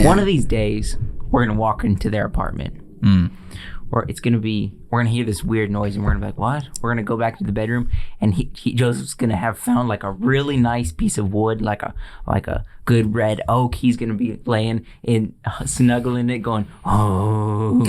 One of these days, we're going to walk into their apartment. Or it's going to be, we're going to hear this weird noise and we're going to be like, what? We're going to go back to the bedroom and Joseph's going to have found like a really nice piece of wood, like a good red oak. He's going to be laying in, snuggling it, going, oh. And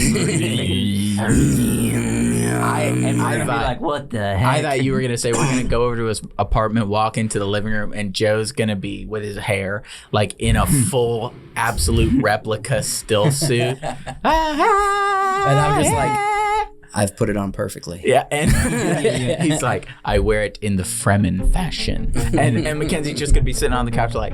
we're going to be like, what the heck? I thought you were going to say we're going to go over to his apartment, walk into the living room, and Joe's going to be with his hair like in a full, absolute replica still suit. And I'm just like, I've put it on perfectly. Yeah, and he's like, I wear it in the Fremen fashion. And Mackenzie's just going to be sitting on the couch like,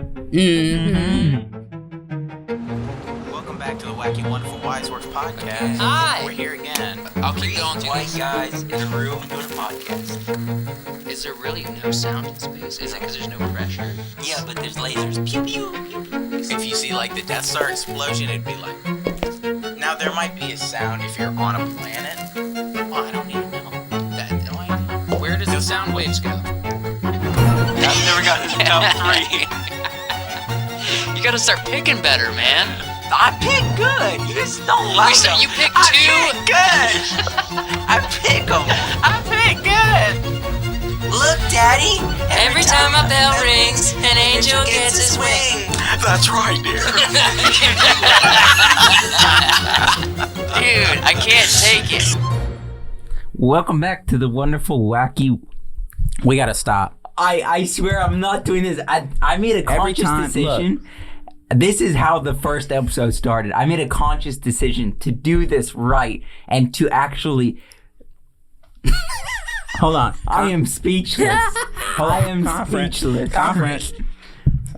Welcome back to the Wacky Wonderful Wise Works podcast. Hi. We're here again. I'll keep going to White guys in a room doing a podcast. Is there really no sound in space? Is it because there's no pressure? Yeah, but there's lasers. Pew pew pew pew. If you see like the Death Star explosion, it'd be like. Now there might be a sound if you're on a planet. Well, I don't even know. Where does the sound waves go? I've never gotten to the top 3. You gotta start picking better, man. I pick good. You just don't like them. You pick I two? pick good. I pick them. I pick good. Look, Daddy. Every time a bell rings, an angel gets his wing. That's right, dear. Dude, I can't take it. Welcome back to the wonderful, wacky. We gotta stop. I swear I'm not doing this. I made a conscious decision. This is how the first episode started. I made a conscious decision to do this right and to actually. Hold on. I am speechless. I am speechless. Conference.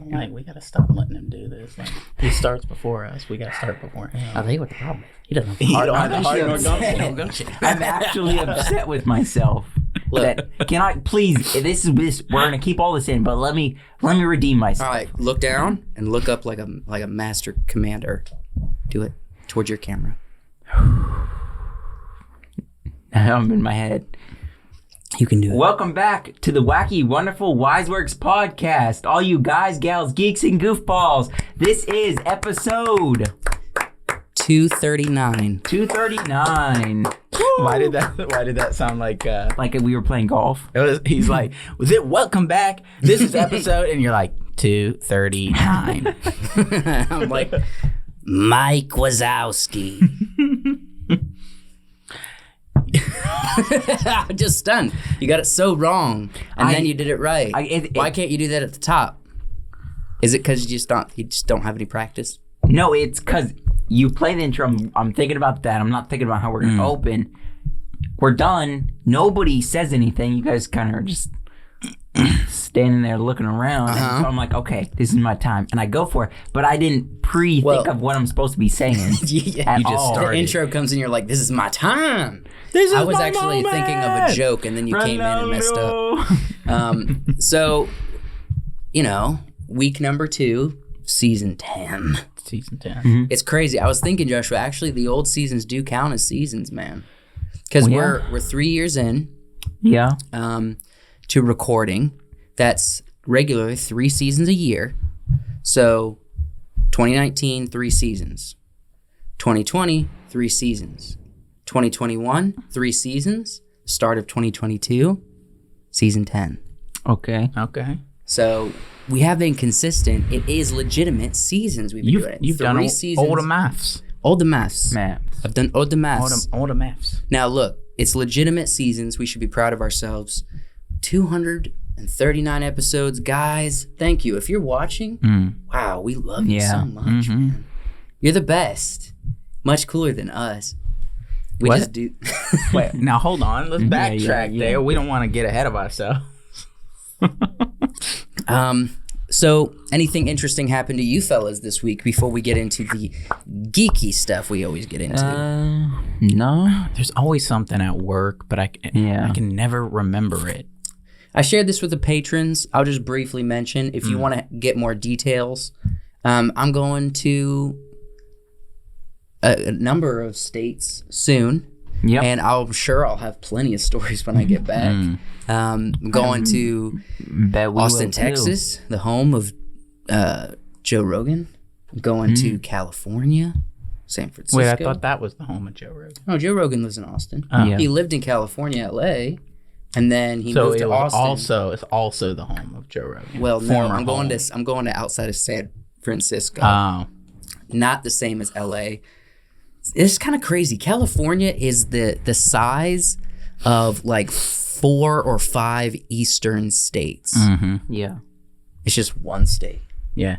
Like, we gotta stop letting him do this. Like, he starts before us. We gotta start before him. I'll tell you what the problem is. He doesn't have He heart. don't have the heart nor upset. gumption. I'm actually upset with myself. That, can I please? This. We're gonna keep all this in, but let me redeem myself. All right, look down and look up like a master commander. Do it towards your camera. I'm in my head. You can do it. Welcome back to the Wacky Wonderful Wiseworks podcast. All you guys, gals, geeks, and goofballs. This is episode 239. 239. Why did that sound like Like we were playing golf. he's like, was it welcome back? This is episode, and you're like 239. I'm like, Mike Wazowski. I'm just stunned. You got it so wrong, and then you did it right. Why can't you do that at the top? Is it because you just don't have any practice? No, it's because you play the intro. I'm thinking about that. I'm not thinking about how we're gonna open. We're done. Nobody says anything. You guys kind of are just standing there looking around. And so I'm like, okay, this is my time, and I go for it. But I didn't think of what I'm supposed to be saying. Yeah, you just the intro comes in, you're like, this is my time. I was actually thinking of a joke, and then you came in and messed up. So, week number 2, season 10. Season 10. Mm-hmm. It's crazy. I was thinking, Joshua, actually, the old seasons do count as seasons, man. Because we're 3 years in. Yeah. To recording. That's regularly 3 seasons a year. So 2019, 3 seasons. 2020, 3 seasons. 2021, 3 seasons. Start of 2022, season 10. Okay. So we have been consistent. It is legitimate seasons we've been doing. You've done all the maths. All the maths. Maths. I've done all the maths. All the maths. Now look, it's legitimate seasons. We should be proud of ourselves. 239 episodes, guys. Thank you. If you're watching, wow, we love you so much, man. You're the best. Much cooler than us. We just do. Wait, now hold on. Let's backtrack there. We don't want to get ahead of ourselves. So, anything interesting happened to you fellas this week before we get into the geeky stuff we always get into? No. There's always something at work, but I can never remember it. I shared this with the patrons. I'll just briefly mention, if you want to get more details, I'm going to a number of states soon. Yep. And I'm sure I'll have plenty of stories when I get back. I'm going to Austin, Texas, the home of Joe Rogan. I'm going to California, San Francisco. Wait, I thought that was the home of Joe Rogan. No, Joe Rogan lives in Austin. Yeah. He lived in California, LA, and then he So moved it to was Austin. it's also the home of Joe Rogan. Well, no, Former I'm going home. to outside of San Francisco. Oh, Not the same as LA. It's kind of crazy. California is the size of like 4 or 5 eastern states. Yeah. It's just one state. yeah.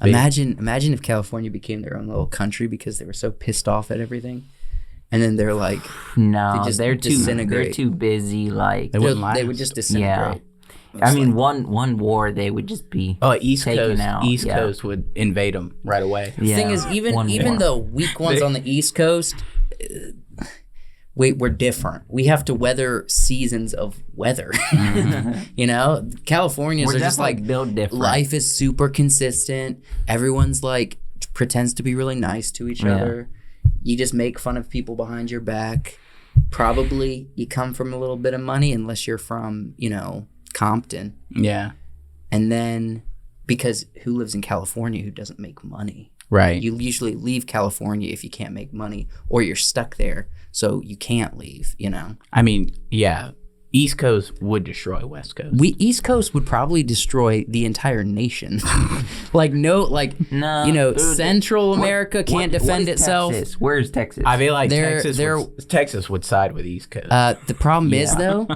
big. Imagine if California became their own little country because they were so pissed off at everything, and then they're like, No, They just they're disintegrate. too busy. Like, They wouldn't they last. would just disintegrate. I mean, one war, they would just be. Oh, East taken Coast. out, East yeah. Coast would invade them right away. Yeah, Thing is, one even war. the weak ones on the East Coast, we're different. We have to weather seasons of weather. You know, Californians We're are just definitely like built different. life is super consistent. Everyone's like pretends to be really nice to each Yeah. other. You just make fun of people behind your back. Probably you come from a little bit of money unless you're from, Compton. Yeah. And then because who lives in California who doesn't make money? Right. You usually leave California if you can't make money or you're stuck there. So you can't leave, I mean, yeah. East Coast would destroy West Coast. East Coast would probably destroy the entire nation. No, dude, Central America can't defend what is itself. Texas? Where's Texas? I feel like They're- Texas would side with East Coast. The problem is though,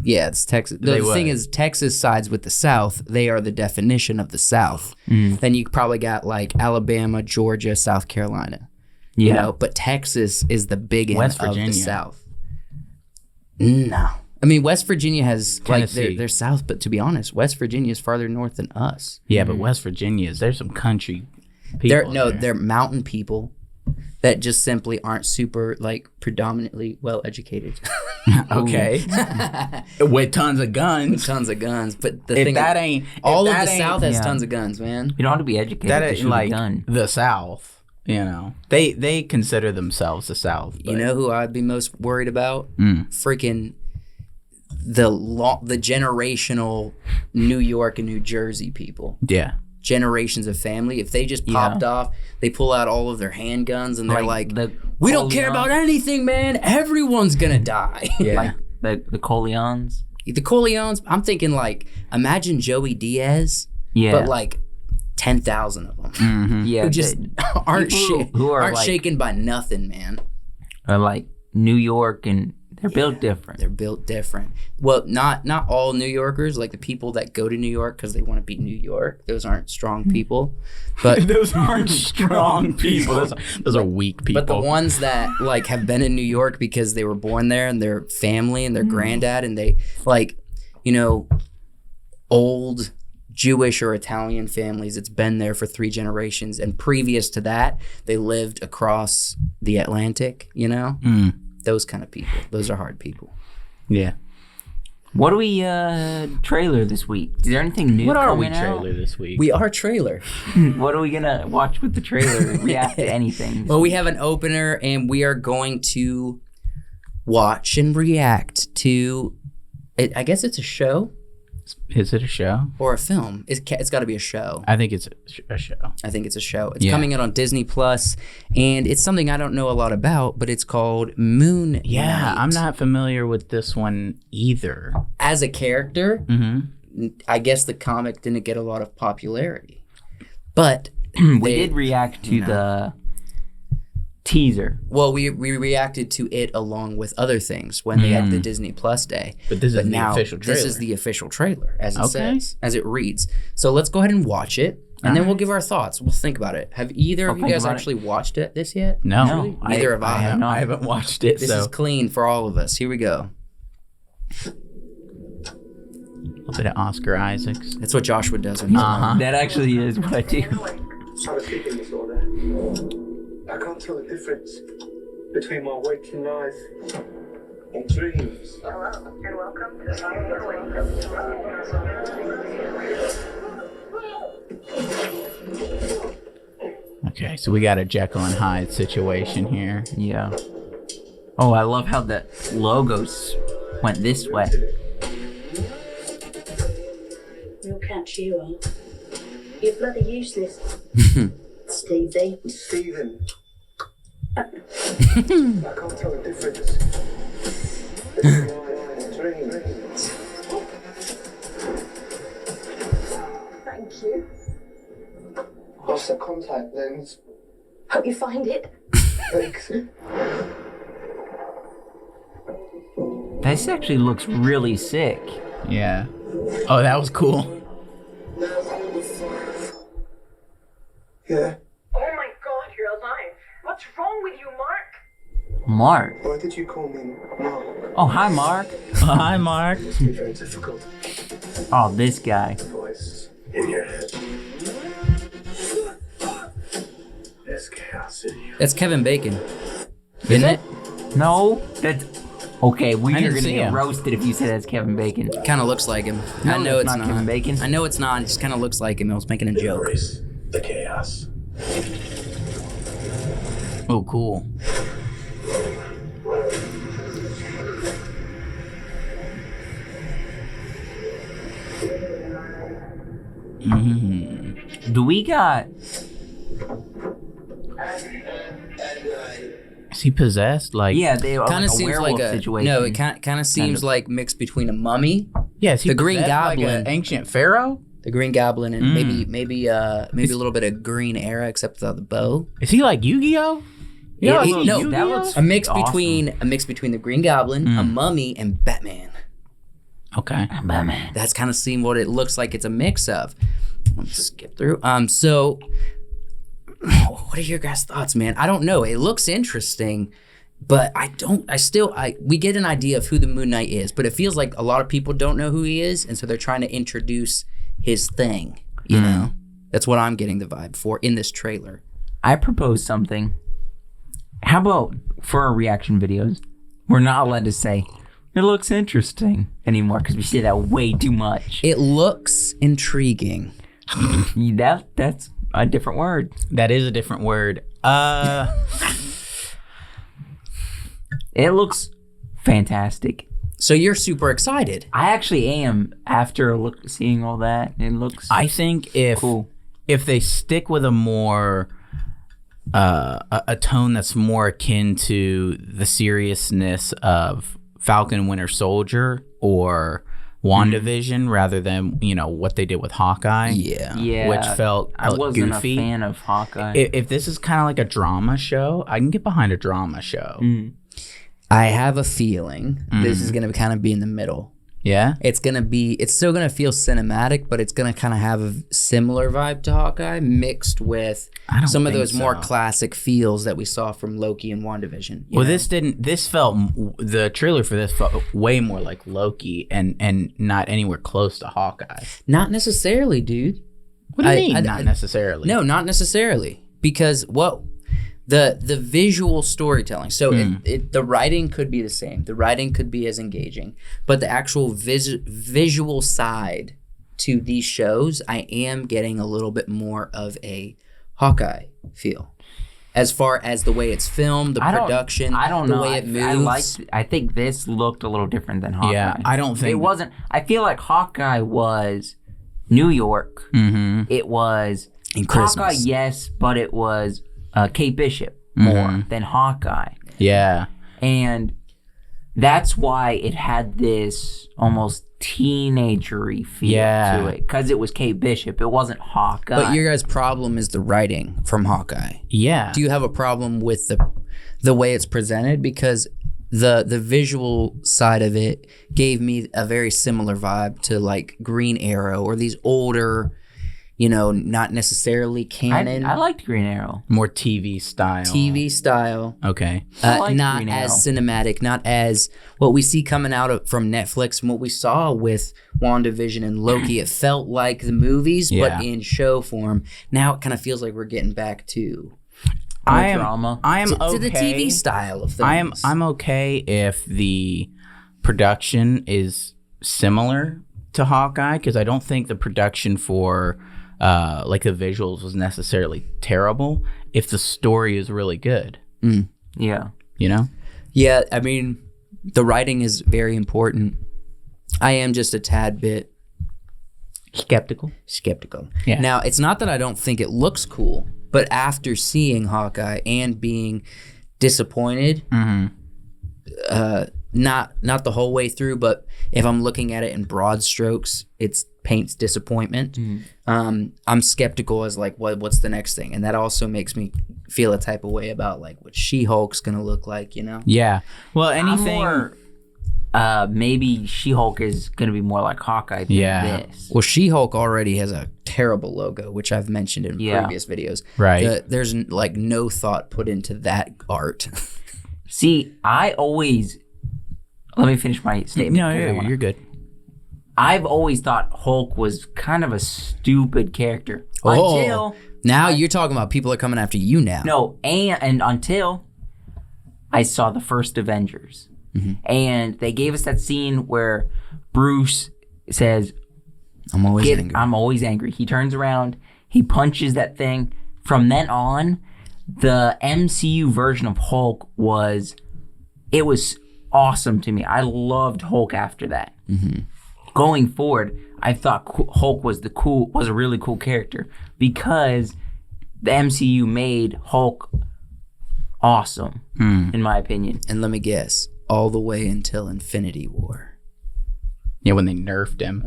yeah, it's Texas. They The thing would. is, Texas sides with the South. They are the definition of the South. Then you probably got like Alabama, Georgia, South Carolina. yeah. But Texas is the big end West of the Virginia. South. No, I mean West Virginia has like Tennessee. they're South, but to be honest, West Virginia is farther north than us. yeah, but West Virginia there's some country people. They're mountain people that just simply aren't super like predominantly well educated. okay. With tons of guns. Tons of guns, but the If thing that is, ain't all if of the that South ain't- has yeah. tons of guns, man. You don't have to be educated that to ain't shoot like a gun. the South. They consider themselves the South. You but- know who I'd be most worried about? Mm. Freaking the generational New York and New Jersey people. Yeah. Generations of family. If they just popped off, they pull out all of their handguns and they're like, the "We don't care Coleons- about anything, man. Everyone's gonna die." Yeah. like the Coleons. The Corleones. I'm thinking like, imagine Joey Diaz, Yeah, but like 10,000 of them Mm-hmm. yeah, who just aren't people who are aren't like- shaken by nothing, man. or like New York, and they're built different. They're built different. Well, not all New Yorkers, like the people that go to New York because they want to be New York. Those aren't strong people. But Those aren't strong people. Those are weak people. but the ones that like have been in New York because they were born there and their family and their granddad and they like, old Jewish or Italian families, it's been there for 3 generations. And previous to that, they lived across the Atlantic, Those kind of people. Those are hard people. Yeah. What do we trailer this week? Is there anything new? What are we coming out? trailer this week? We are trailer. What are we gonna watch with the trailer? React to anything? Well, we have an opener, and we are going to watch and react to. I guess it's a show Is it a show? or a film. It's got to be a show. I think it's a show. I think it's a show. It's Yeah. coming out on Disney Plus, and it's something I don't know a lot about, but it's called Moon Yeah, Knight. I'm not familiar with this one either. As a character, Mm-hmm. I guess the comic didn't get a lot of popularity, but we did react to the teaser. Well, we reacted to it along with other things when they had the Disney Plus day. But this is the now official this is trailer. the official trailer, as it Okay. says, as it reads. So let's go ahead and watch it, and then we'll give our thoughts. We'll think about it. Have either of you think guys about it. actually watched this yet? No, No, Neither have I. No. I haven't watched it. This so is clean for all of us. Here we go. a little bit of Oscar Isaacs. That's what Joshua does when he's alone. That actually is what I do. Have a sleeping disorder. I can't tell the difference between my waking life and dreams. Hello, and welcome to Sonic Okay, so we got a Jekyll and Hyde situation here. Yeah. Oh, I love how the logos went this way. We'll catch you up. You're bloody useless. Stevie. Stephen. I can't tell the difference between my and dreams. Thank you. Lost the contact lens. Hope you find it. Thanks. This actually looks really sick. Yeah. Oh, that was cool. Yeah. Oh my god, you're alive. What's wrong with you, Mark? Mark. Why did you call me Mark? Oh, hi, Mark. Hi, Mark. It's very difficult. Oh, this guy. Voice in your head. There's chaos in you. That's Kevin Bacon, isn't it? No, that's okay. We are didn't gonna see get him. roasted if you say that's Kevin Bacon. Kind of looks like him. No, I know that's it's not Kevin Bacon. I know it's not. It just kind of looks like him. I was making a joke. Embrace the chaos. Oh, cool. Do we got? Is he possessed? Like, Yeah, they are Kind like of a seems werewolf like a situation. no. It kind of seems of. like mixed between a mummy, yeah. Is he The Green possessed like Goblin. an ancient pharaoh? the Green Goblin, and maybe a little bit of Green Era, except without the bow. Is he like Yu-Gi-Oh? Yeah, Yeah, no, that looks A mix awesome. between the Green Goblin, a mummy, and Batman. Okay. Batman. That's kind of seeing what it looks like. It's a mix of. Let's skip through. So, what are your guys' thoughts, man? I don't know. It looks interesting, but we get an idea of who the Moon Knight is, but it feels like a lot of people don't know who he is, and so they're trying to introduce his thing. You know, that's what I'm getting the vibe for in this trailer. I propose something. How about for our reaction videos, we're not allowed to say it looks interesting anymore because we say that way too much. It looks intriguing. That's a different word. That is a different word. It looks fantastic. So you're super excited. I actually am after seeing all that. It looks I think if they stick with a more a tone that's more akin to the seriousness of Falcon and Winter Soldier or WandaVision rather than, what they did with Hawkeye. yeah, Which felt I wasn't goofy. a fan of Hawkeye. If this is kind of like a drama show, I can get behind a drama show. I have a feeling this is going to kind of be in the middle. Yeah? It's still going to feel cinematic, but it's going to kind of have a similar vibe to Hawkeye mixed with some of think those more so. classic feels that we saw from Loki and WandaVision. Well, the trailer for this felt way more like Loki and not anywhere close to Hawkeye. Not necessarily, dude. What do you mean, not necessarily? No, not necessarily. Because the visual storytelling. So the writing could be the same. The writing could be as engaging, but the actual visual side to these shows, I am getting a little bit more of a Hawkeye feel. As far as the way it's filmed, the production, the way it moves. I think this looked a little different than Hawkeye. Yeah, I don't think it wasn't. I feel like Hawkeye was New York. Mm-hmm. It was In Hawkeye, Christmas. yes, but it was Kate Bishop more than Hawkeye, Yeah. and that's why it had this almost teenagery feel to it because it was Kate Bishop. It wasn't Hawkeye. But your guys' problem is the writing from Hawkeye. Yeah. Do you have a problem with the way it's presented? Because the visual side of it gave me a very similar vibe to like Green Arrow or these older, not necessarily canon I liked Green Arrow. More TV style. TV style. Okay. I like Not Green as Arrow. cinematic, not as what we see coming out from Netflix and what we saw with WandaVision and Loki. It felt like the movies, Yeah. but in show form. Now it kind of feels like we're getting back to Drama. I am okay. to the TV style of things. I'm okay if the production is similar to Hawkeye because I don't think the production for like the visuals was necessarily terrible if the story is really good. Yeah. Yeah, I mean, the writing is very important. I am just a tad bit Skeptical. Yeah. Now, it's not that I don't think it looks cool, but after seeing Hawkeye and being disappointed, not the whole way through, but if I'm looking at it in broad strokes, it paints disappointment. I'm skeptical as like, what's the next thing? And that also makes me feel a type of way about like what She-Hulk's gonna look like, you know? Yeah. Well, anything. Maybe She-Hulk is going to be more like Hawkeye than this. Well, She-Hulk already has a terrible logo, which I've mentioned in previous videos. Right. There's like no thought put into that art. See, let me finish my statement. No, you're good. I've always thought Hulk was kind of a stupid character. Until... Now you're talking about people are coming after you now. No, and until I saw the first Avengers. And they gave us that scene where Bruce says, I'm always angry. He turns around, he punches that thing. From then on, the MCU version of Hulk was awesome to me. I loved Hulk after that. Going forward, I thought Hulk was a really cool character because the MCU made Hulk awesome, in my opinion. And let me guess. All the way until Infinity War. Yeah, when they nerfed him.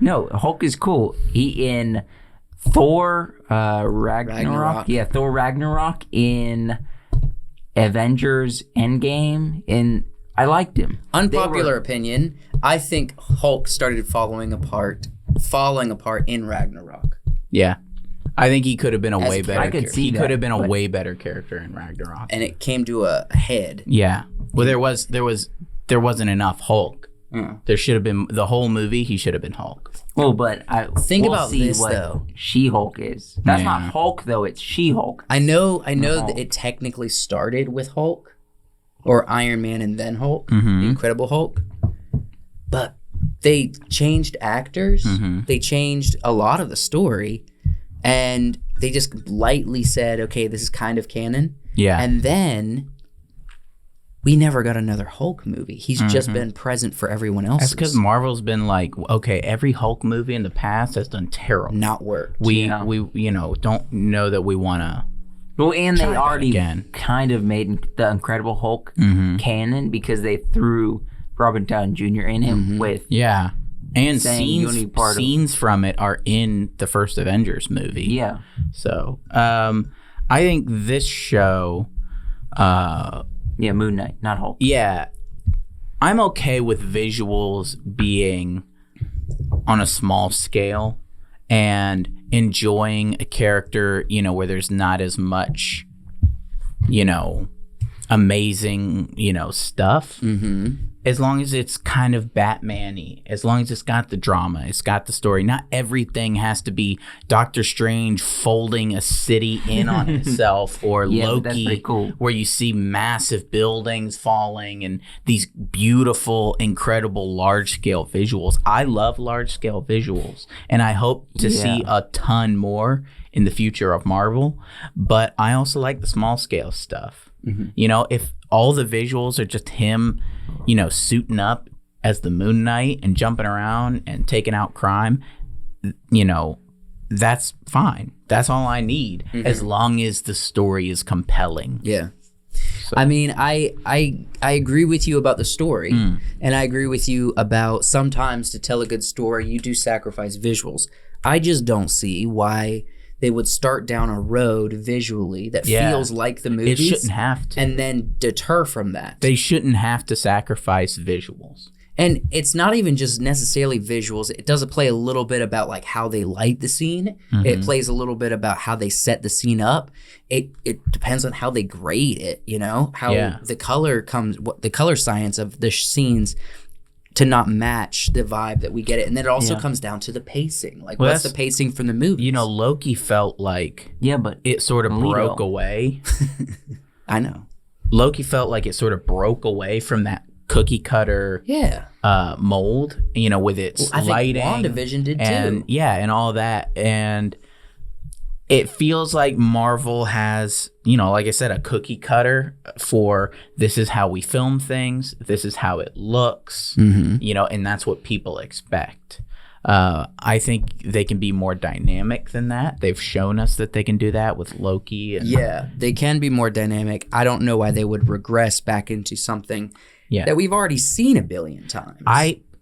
No, Hulk is cool. He in Thor Ragnarok. Yeah, Thor Ragnarok, in Avengers Endgame. I liked him. Unpopular opinion. I think Hulk started falling apart in Ragnarok. Yeah. I think he could have been a way better. He could have been a way better character in Ragnarok. And it came to a head. Yeah. Well, there wasn't enough Hulk. There should have been the whole movie. He should have been Hulk. Well, but we'll about see this what though. She-Hulk is. That's not Hulk though. It's She-Hulk. I know that it technically started with Hulk, or Iron Man and then Hulk, the Incredible Hulk. But they changed actors. They changed a lot of the story. And they just lightly said, okay, this is kind of canon. Yeah. And then we never got another Hulk movie. He's just been present for everyone else. That's because Marvel's been like, okay, every Hulk movie in the past has done terrible. Not worked. We don't know that we want to. Well, and they already kind of made the Incredible Hulk canon because they threw Robert Downey Jr. in him with... Yeah. And scenes from it are in the first Avengers movie. Yeah. So, I think this show... Moon Knight, not Hulk. Yeah. I'm okay with visuals being on a small scale and enjoying a character, where there's not as much, amazing, stuff. As long as it's kind of Batman-y, as long as it's got the drama, it's got the story. Not everything has to be Doctor Strange folding a city in on itself, or Loki, that's pretty cool. Where you see massive buildings falling and these beautiful, incredible, large-scale visuals. I love large-scale visuals, and I hope to see a ton more in the future of Marvel. But I also like the small-scale stuff. If all the visuals are just him, suiting up as the Moon Knight and jumping around and taking out crime, that's fine. That's all I need, as long as the story is compelling. Yeah. So. I mean, I agree with you about the story, and I agree with you about sometimes to tell a good story, you do sacrifice visuals. I just don't see why they would start down a road visually that feels like the movies. It shouldn't have to. And then deter from that. They shouldn't have to sacrifice visuals. And it's not even just necessarily visuals. It does play a little bit about like how they light the scene. It plays a little bit about how they set the scene up. It depends on how they grade it, how the color comes, what the color science of the scenes to not match the vibe that we get it. And then it also comes down to the pacing. Like, what's the pacing from the movie? Loki felt like but it sort of broke away. I know. Loki felt like it sort of broke away from that cookie cutter mold, with its lighting. WandaVision did and, too. Yeah, and all that. And it feels like Marvel has, you know, like I said, a cookie cutter for this is how we film things, this is how it looks, you know, and that's what people expect. I think they can be more dynamic than that. They've shown us that they can do that with Loki. And, Yeah, they can be more dynamic. I don't know why they would regress back into something that we've already seen a billion times.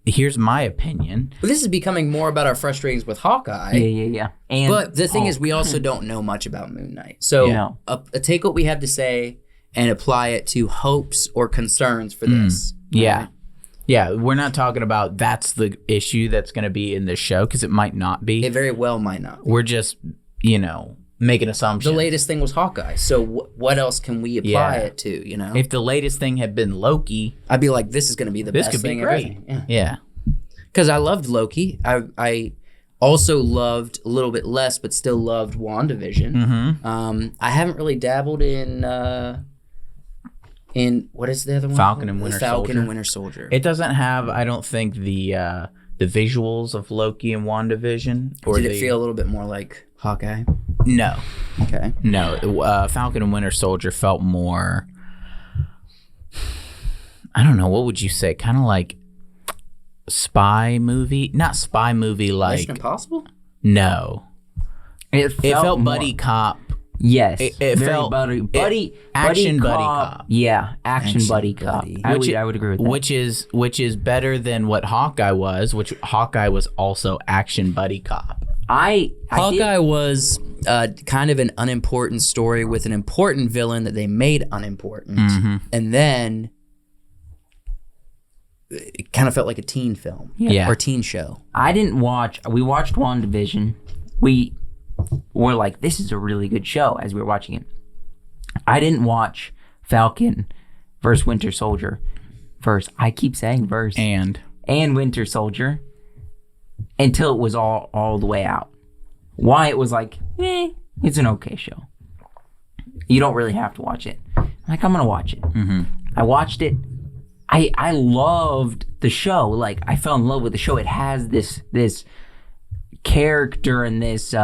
Here's my opinion. But this is becoming more about our frustrations with Hawkeye. Yeah. And But the thing is, we also don't know much about Moon Knight. So take what we have to say and apply it to hopes or concerns for this. Yeah. Yeah, we're not talking about that's the issue that's going to be in this show, because it might not be. It very well might not be. We're just, you know, making assumptions. The latest thing was Hawkeye. So what else can we apply it to, you know? If the latest thing had been Loki, I'd be like, this is going to be the best this could be thing great. ever. Yeah. Because I loved Loki. I also loved, a little bit less, but still loved WandaVision. I haven't really dabbled in what is the other one? Falcon and Winter Falcon Soldier. and Winter Soldier. It doesn't have, I don't think, the visuals of Loki and WandaVision. Did it feel a little bit more like Hawkeye? No. Okay. No. Falcon and Winter Soldier felt more, I don't know, what would you say? Kind of like spy movie? Not spy movie like... Mission Impossible? No. It felt more- buddy cop. Yes, It very felt buddy action buddy cop. Yeah, action buddy cop. buddy. I would agree with that. Which is better than what Hawkeye was, which Hawkeye was also action buddy cop. Hawkeye was kind of an unimportant story with an important villain that they made unimportant. And then it kind of felt like a teen film. Yeah. Or teen show. We watched WandaVision. We were like, this is a really good show as we were watching it. I didn't watch Falcon versus Winter Soldier first. I keep saying verse. And Winter Soldier until it was all the way out. Why it was like, it's an okay show. You don't really have to watch it. I'm like, I'm gonna watch it. I watched it. I loved the show. Like, I fell in love with the show. It has this character and this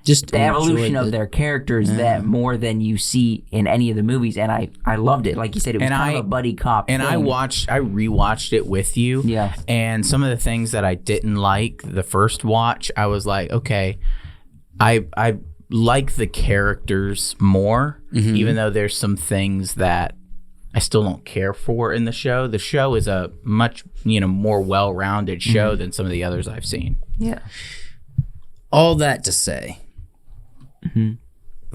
Just the evolution of their characters that more than you see in any of the movies, and I loved it. Like you said, it was kind of a buddy cop and thing. I rewatched it with you. Yeah. And some of the things that I didn't like the first watch, I was like, okay, I like the characters more, even though there's some things that I still don't care for in the show. The show is a much, more well-rounded show than some of the others I've seen. Yeah. All that to say,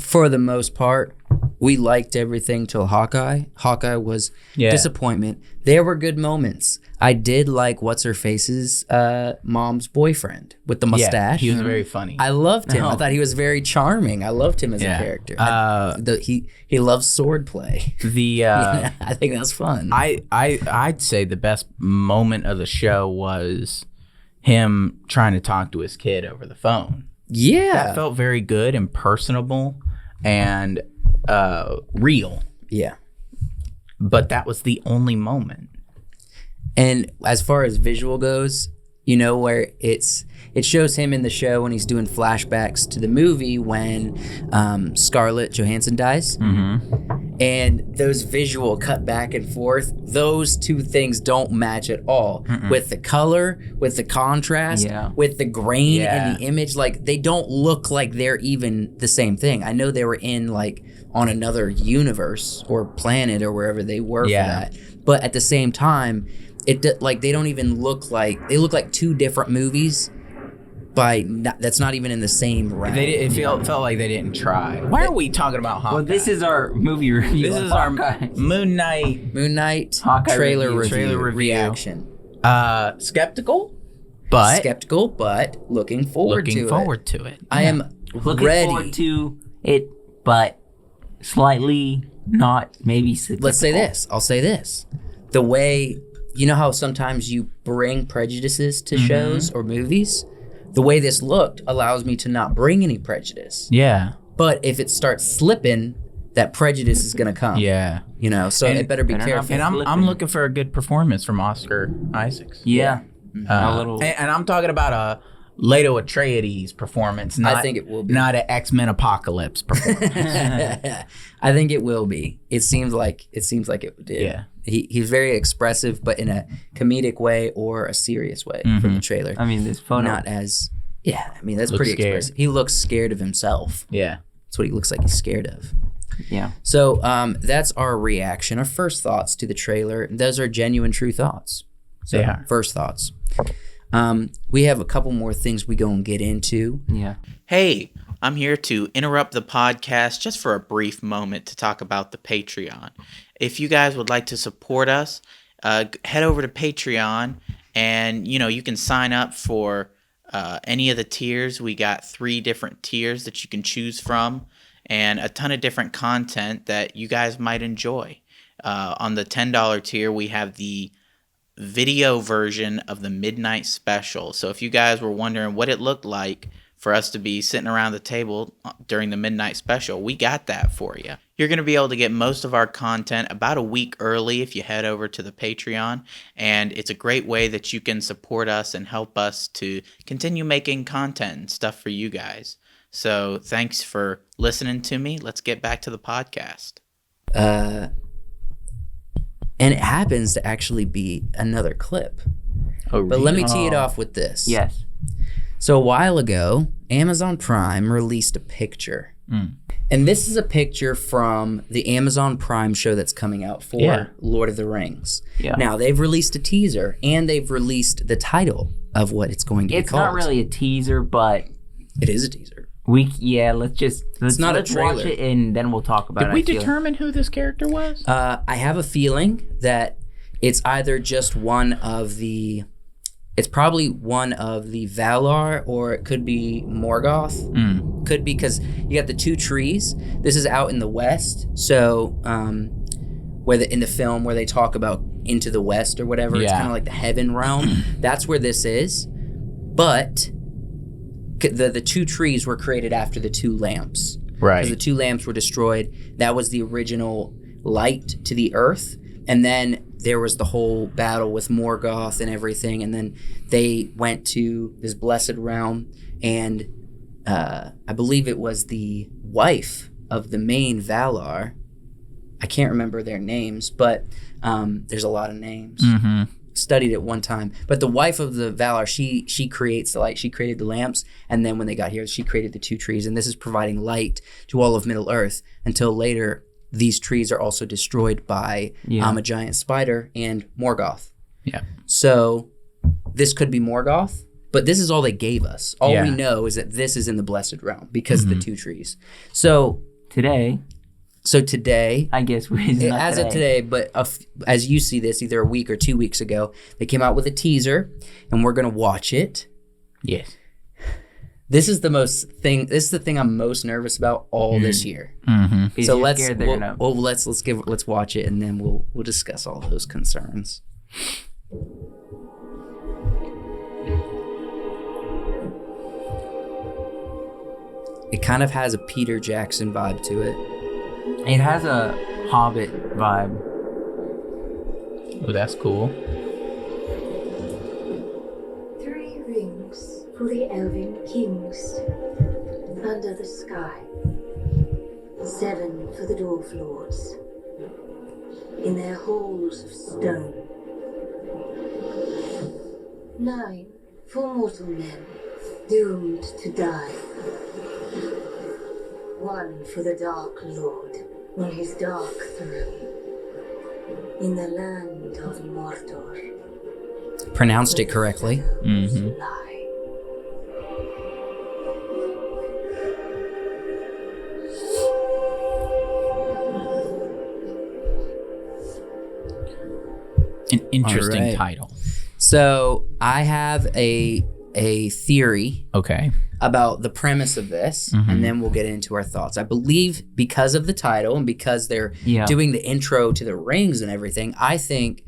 for the most part, we liked everything till Hawkeye. Hawkeye was disappointment. There were good moments. I did like What's-Her-Face's mom's boyfriend with the mustache. He was very funny. I loved him. I thought he was very charming. I loved him as a character. He loves swordplay. I think that's fun. I'd say the best moment of the show was him trying to talk to his kid over the phone. Yeah. That felt very good and personable and real. Yeah. But that was the only moment. And as far as visual goes, where it shows him in the show when he's doing flashbacks to the movie when Scarlett Johansson dies. And those visual cut back and forth, those two things don't match at all. With the color, with the contrast, with the grain in the image. Like, they don't look like they're even the same thing. I know they were in, like, on another universe or planet or wherever they were for that. But at the same time, they don't even look like, they look like two different movies. That's not even in the same realm. It felt like they didn't try. Why are we talking about Hawkeye? Well, this is our movie review. This is our Moon Knight Hawkeye trailer review. reaction. Skeptical, but looking forward to it. I am looking ready. forward to it, but slightly not maybe skeptical. Let's say this. I'll say this. The way, how sometimes you bring prejudices to shows or movies? The way this looked allows me to not bring any prejudice. Yeah. But if it starts slipping, that prejudice is going to come. Yeah. So it better be careful. And I'm looking for a good performance from Oscar Isaacs. Yeah. A little. And I'm talking about Leto Atreides performance. Not, I think it will be. Not an X-Men Apocalypse performance. I think it will be. It seems like it did. Yeah. He's very expressive, but in a comedic way or a serious way from the trailer. I mean, this photo. Not as that's Looks pretty scared. expressive. He looks scared of himself. Yeah. That's what he looks like he's scared of. Yeah. So that's our reaction, our first thoughts to the trailer. Those are genuine, true thoughts. So They are. First thoughts. We have a couple more things we go and get into. Yeah. Hey, I'm here to interrupt the podcast just for a brief moment to talk about the Patreon. If you guys would like to support us, head over to Patreon and, you can sign up for any of the tiers. We got 3 different tiers that you can choose from and a ton of different content that you guys might enjoy. On the $10 tier, we have the video version of the Midnight Special. So if you guys were wondering what it looked like for us to be sitting around the table during the Midnight Special, we got that for you. You're going to be able to get most of our content about a week early if you head over to the Patreon, and it's a great way that you can support us and help us to continue making content and stuff for you guys. So thanks for listening to me. Let's get back to the podcast. And it happens to actually be another clip. Oh, But let me tee it off with this. Yes. So a while ago, Amazon Prime released a picture. And this is a picture from the Amazon Prime show that's coming out for Lord of the Rings. Yeah. Now, they've released a teaser, and they've released the title of what it's going to be It's called. not really a teaser, but It is a teaser. let's not a watch trailer. it and then we'll talk about it. Did we I feel. determine who this character was? I have a feeling that it's either just it's probably one of the Valar, or it could be Morgoth. Could be, because you got the 2 trees. This is out in the west. So in the film where they talk about Into the West or whatever, it's Yeah. kind of like the heaven realm. That's where this is. But the 2 trees were created after the 2 lamps. Right. Because the 2 lamps were destroyed. That was the original light to the earth. And then there was the whole battle with Morgoth and everything. And then they went to this blessed realm. And I believe it was the wife of the main Valar. I can't remember their names, but there's a lot of names. Studied it one time. But the wife of the Valar, she creates the light. She created the lamps. And then when they got here, she created the 2 trees. And this is providing light to all of Middle-earth until later. These trees are also destroyed by a giant spider and Morgoth. Yeah. So this could be Morgoth, but this is all they gave us. All Yeah. we know is that this is in the Blessed Realm because of the 2 trees. So Today, I I guess as of today, but as you see this, either a week or 2 weeks ago, they came out with a teaser, and we're gonna watch it. Yes. This is the thing I'm most nervous about all this year. Because So you're let's scared they're gonna- let's watch it, and then we'll discuss all those concerns. It kind of has a Peter Jackson vibe to it. It has a Hobbit vibe. Oh, that's cool. 3 rings for the Elven kings under the sky. 7 for the Dwarf lords in their halls of stone. 9 for mortal men doomed to die. 1 for the Dark Lord on his dark throne in the land of Mordor. Pronounced it correctly. Lie. An interesting All right. title. So I have a theory Okay. about the premise of this, and then we'll get into our thoughts. I believe because of the title and because they're doing the intro to the rings and everything, I think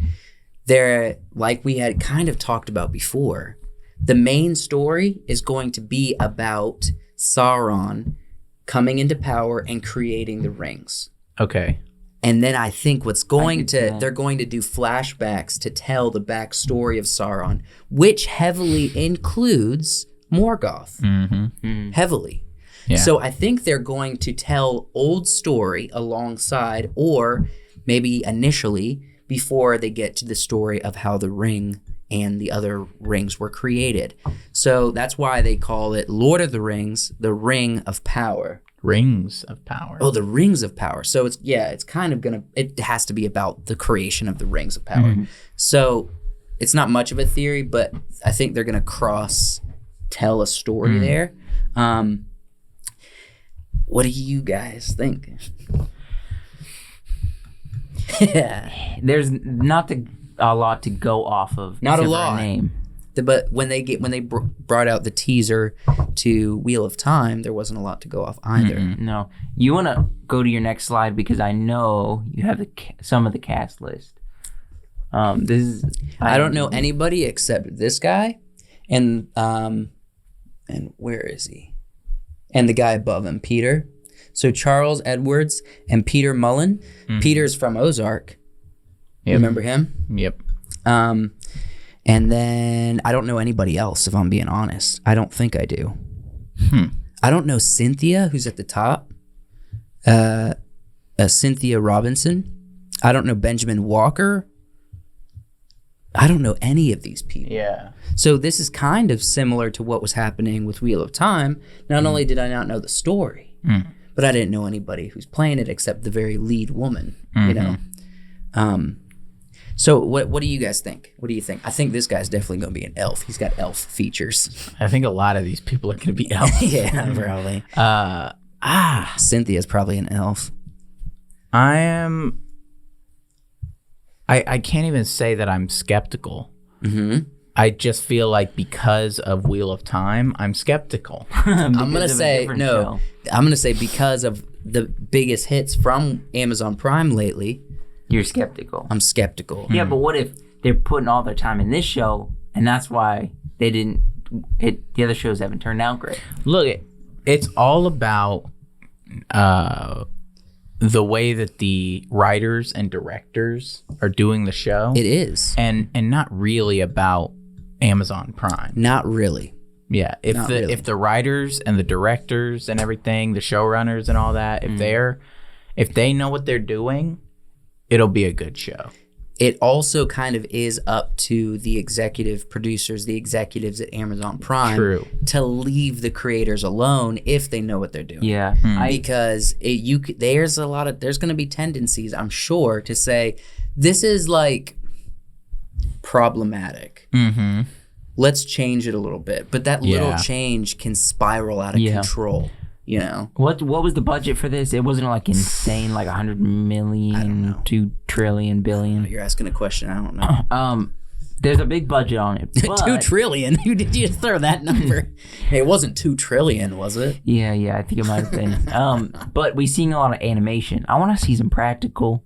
they're, like we had kind of talked about before, the main story is going to be about Sauron coming into power and creating the rings. Okay. And then I think they're going to do flashbacks to tell the backstory of Sauron, which heavily includes Morgoth heavily. Yeah. So I think they're going to tell old story alongside, or maybe initially before they get to the story of how the ring and the other rings were created. So that's why they call it Lord of the Rings, the Ring of Power. Rings of Power. Oh, the Rings of Power. So it's kind of it has to be about the creation of the Rings of Power. So it's not much of a theory, but I think they're gonna tell a story there. What do you guys think? There's not a lot to go off of. Not a except for lot. name. But when they brought out the teaser to Wheel of Time, there wasn't a lot to go off either. No, you want to go to your next slide because I know you have some of the cast list. This is I don't know anybody except this guy, and where is he? And the guy above him, Peter. So Charles Edwards and Peter Mullen. Peter's from Ozark. Yep. Remember him? Yep. And then I don't know anybody else, if I'm being honest. I don't think I do. I don't know Cynthia, who's at the top. Cynthia Robinson. I don't know Benjamin Walker. I don't know any of these people. Yeah. So this is kind of similar to what was happening with Wheel of Time. Not only did I not know the story, but I didn't know anybody who's playing it except the very lead woman, you know? So what do you guys think? What do you think? I think this guy's definitely going to be an elf. He's got elf features. I think a lot of these people are going to be elves. Yeah, probably. Cynthia's probably an elf. I can't even say that I'm skeptical. I just feel like because of Wheel of Time, I'm skeptical. I'm going to say, no, I'm going to say because of the biggest hits from Amazon Prime lately, You're skeptical. I'm skeptical. Yeah, but what if they're putting all their time in this show, and that's why they didn't? The other shows haven't turned out great. Look, it's all about the way that the writers and directors are doing the show. It is, and not really about Amazon Prime. Not really. Yeah, if the writers and the directors and everything, the showrunners and all that, if they know what they're doing, it'll be a good show. It also kind of is up to the executive producers, the executives at Amazon Prime, to leave the creators alone if they know what they're doing. Yeah, because there's going to be tendencies, I'm sure, to say this is like problematic. Let's change it a little bit, but that little change can spiral out of control. You know, what was the budget for this? It wasn't like insane, like 100 million, 2 trillion, billion. You're asking a question I don't know. There's a big budget on it. But 2 trillion. Did you throw that number? It wasn't 2 trillion, was it? Yeah, I think it might have been. But we've seen a lot of animation. I want to see some practical,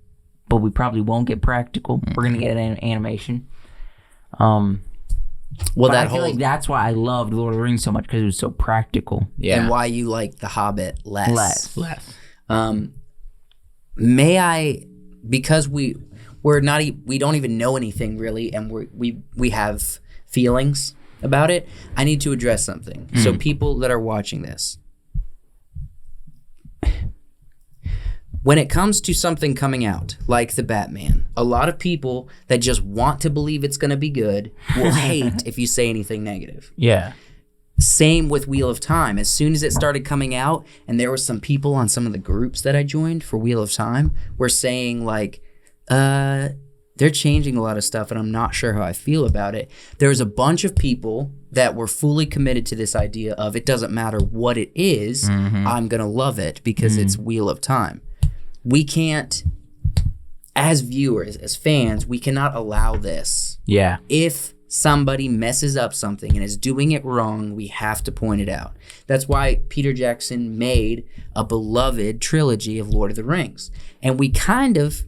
but we probably won't get practical. We're gonna get an animation. Well, I feel like that's why I loved Lord of the Rings so much, because it was so practical. Yeah. And why you like The Hobbit less. Less. Because we don't even know anything really, and we have feelings about it. I need to address something. So people that are watching this, when it comes to something coming out like the Batman, a lot of people that just want to believe it's going to be good will hate if you say anything negative. Yeah. Same with Wheel of Time. As soon as it started coming out, and there were some people on some of the groups that I joined for Wheel of Time were saying like, they're changing a lot of stuff and I'm not sure how I feel about it. There's a bunch of people that were fully committed to this idea of it doesn't matter what it is, I'm going to love it because it's Wheel of Time. We can't, as viewers, as fans, we cannot allow this. Yeah. If somebody messes up something and is doing it wrong, we have to point it out. That's why Peter Jackson made a beloved trilogy of Lord of the Rings. And we kind of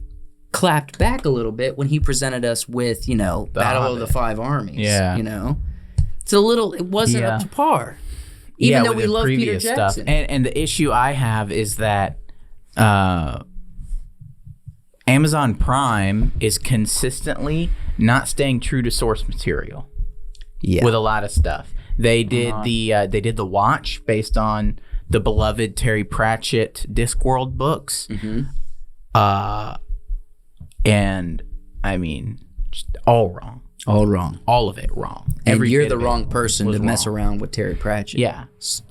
clapped back a little bit when he presented us with, Battle of the Five Armies. Yeah. It wasn't up to par. Even though we love Peter Jackson. And the issue I have is that Amazon Prime is consistently not staying true to source material with a lot of stuff. They did the Watch based on the beloved Terry Pratchett Discworld books. And I mean, just all wrong. All wrong. All of it wrong. And Every you're bit the of it wrong person to was mess wrong. around with Terry Pratchett. Yeah.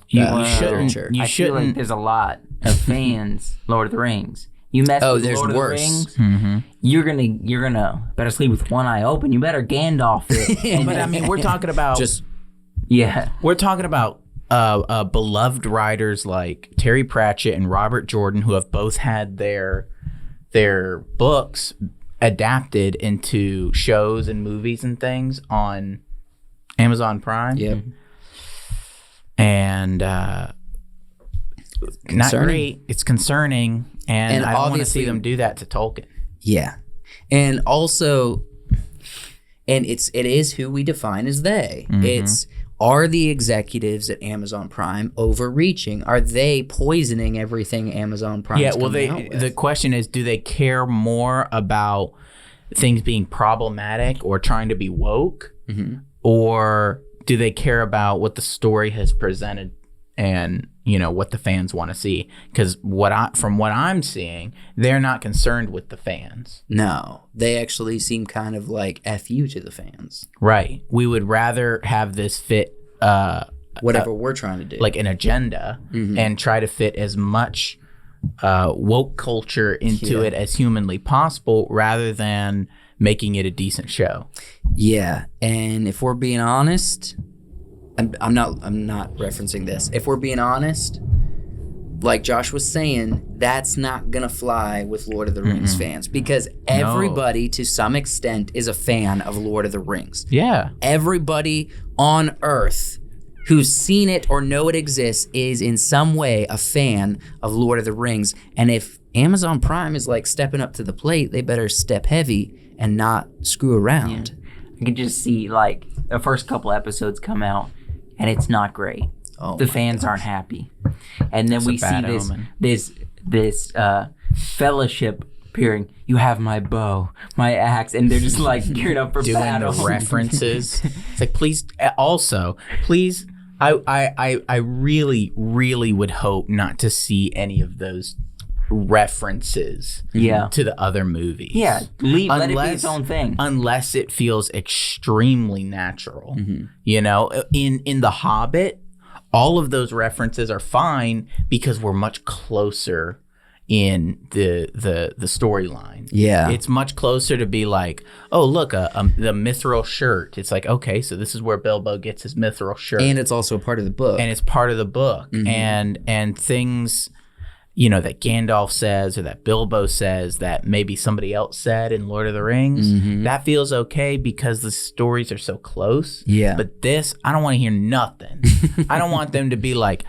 You shouldn't. You I feel like shouldn't. there's a lot of fans Lord of the Rings. You mess with there's Lord worse. of the Rings, you're gonna better sleep with one eye open. You better Gandalf it. But I mean, we're talking about Just we're talking about beloved writers like Terry Pratchett and Robert Jordan, who have both had their books adapted into shows and movies and things on Amazon Prime. Yep. And not Concerning. great. It's concerning, and I don't want to see obviously- them do that to Tolkien. Yeah. And also, and it is who we define as they. It's, are the executives at Amazon Prime overreaching? Are they poisoning everything Amazon Prime Yeah, is well, coming out with? the question is, do they care more about things being problematic or trying to be woke, or do they care about what the story has presented and what the fans want to see? Because from what I'm seeing, they're not concerned with the fans. No, they actually seem kind of like F you to the fans. Right. We would rather have this fit Whatever we're trying to do. like an agenda and try to fit as much woke culture into it as humanly possible, rather than making it a decent show. Yeah, and if we're being honest, I'm not referencing this. If we're being honest, like Josh was saying, that's not gonna fly with Lord of the Rings fans, because everybody to some extent is a fan of Lord of the Rings. Yeah. Everybody on Earth who's seen it or know it exists is in some way a fan of Lord of the Rings. And if Amazon Prime is like stepping up to the plate, they better step heavy and not screw around. I can just see like the first couple episodes come out, and it's not great. Oh the my fans aren't happy, and then That's we a see bad this omen. this fellowship appearing. You have my bow, my axe, and they're just like geared up for Doing battle. the references. It's like, please, also, please, I really, really would hope not to see any of those references to the other movies. Yeah, let it be its own thing. Unless it feels extremely natural. You know, in The Hobbit, all of those references are fine because we're much closer in the storyline. Yeah. It's much closer to be like, oh, look, the mithril shirt. It's like, okay, so this is where Bilbo gets his mithril shirt. And it's also a part of the book. And it's part of the book. And things, that Gandalf says or that Bilbo says that maybe somebody else said in Lord of the Rings, that feels okay because the stories are so close. Yeah. But this, I don't want to hear nothing. I don't want them to be like,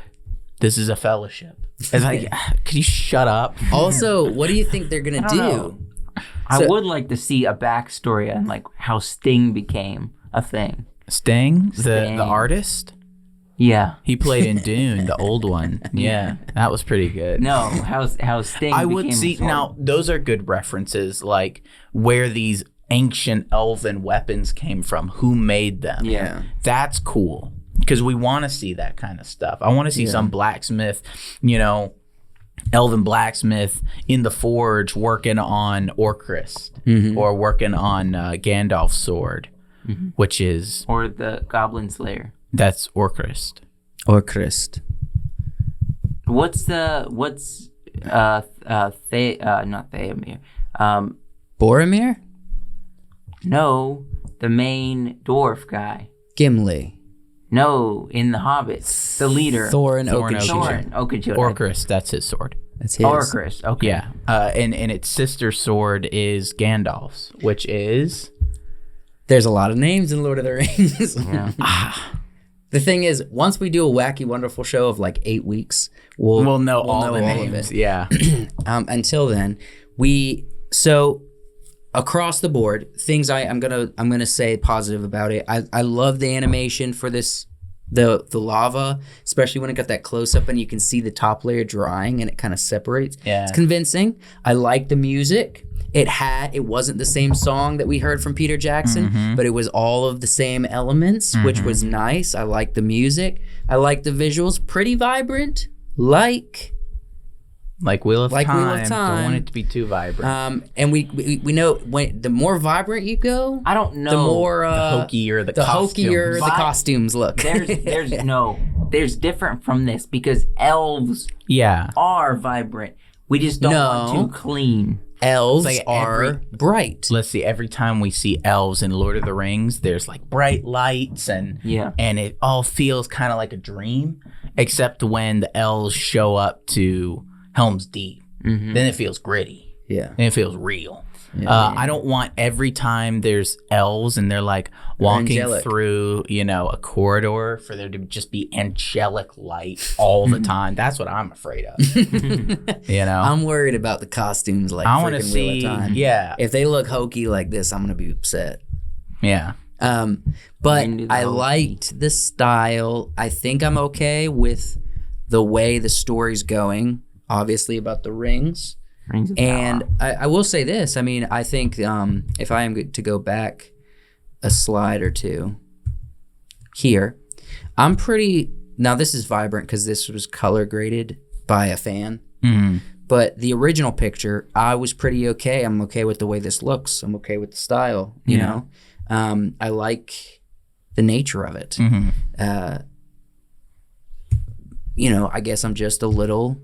this is a fellowship. It's like, could you shut up? Also, what do you think they're going to do? know. I would like to see a backstory on like how Sting became a thing. Sting, Sting. the artist? Yeah. He played in Dune, the old one. Yeah, that was pretty good. No, how Sting I would became see a sword. now. Those are good references, like where these ancient elven weapons came from, who made them. Yeah. That's cool because we want to see that kind of stuff. I want to see some blacksmith, elven blacksmith in the forge working on Orcrist or working on Gandalf's sword, which is Or the Goblin Slayer. that's Orcrist. Or Christ. What's not Theomir. Boromir? No, the main dwarf guy. Gimli. No, in the Hobbits, the leader. Thorin Thorin Oakenshield. Oakenshield. Orcrist, that's his sword. That's his. Orcrist. Okay. Yeah, and its sister sword is Gandalf's, which is There's a lot of names in Lord of the Rings. Yeah. The thing is, once we do a wacky, wonderful show of like 8 weeks, we'll know all the of names. it. Yeah, Until then, so across the board, things I'm gonna say positive about it. I love the animation for this, the lava, especially when it got that close up and you can see the top layer drying and it kind of separates. Yeah. It's convincing. I like the music. It wasn't the same song that we heard from Peter Jackson, but it was all of the same elements, which was nice. I like the music. I like the visuals. Pretty vibrant. Like Wheel of Time. Don't want it to be too vibrant. And we know the more vibrant you go, I don't know. The more the hokier the costumes look. There's different from this because elves are vibrant. We just don't want too clean. Elves are bright. Let's see. Every time we see elves in Lord of the Rings, there's like bright lights and it all feels kind of like a dream, except when the elves show up to Helm's Deep. Then it feels gritty. Yeah, and it feels real. I don't want every time there's elves and they're like walking through, a corridor for there to just be angelic light all the time. That's what I'm afraid of. I'm worried about the costumes. Like I want to see. Wheel of Time. Yeah, if they look hokey like this, I'm gonna be upset. Yeah. But I liked the style. I think I'm okay with the way the story's going. Obviously about the rings. And I will say this. I mean, I think if I am to go back a slide or two here, I'm pretty... Now, this is vibrant because this was color graded by a fan. But the original picture, I was pretty okay. I'm okay with the way this looks. I'm okay with the style, you know? I like the nature of it. I guess I'm just a little...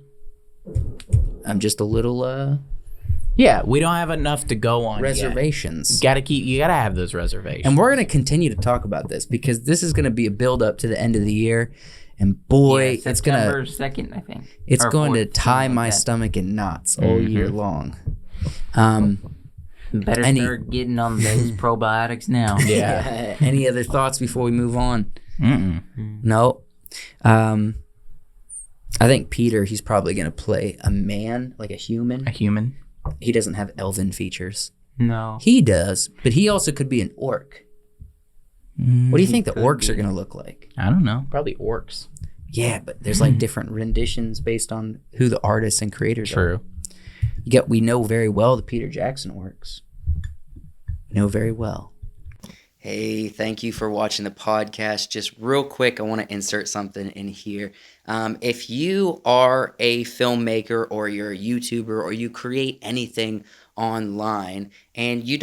yeah, we don't have enough to go on reservations. Yet. You gotta have those reservations. And we're gonna continue to talk about this because this is gonna be a build up to the end of the year. And boy, it's September 2nd, I think. It's going to tie my stomach in knots all year long. Better start getting on those probiotics now. Yeah. Any other thoughts before we move on? No. I think Peter, he's probably going to play a man, like a human. A human? He doesn't have elven features. No. He does, but he also could be an orc. What do you think the orcs are going to look like? I don't know. Probably orcs. Yeah, but there's like different renditions based on who the artists and creators are. True. We know very well the Peter Jackson orcs. We know very well. Hey, thank you for watching the podcast. Just real quick, I want to insert something in here. If you are a filmmaker or you're a YouTuber or you create anything online and you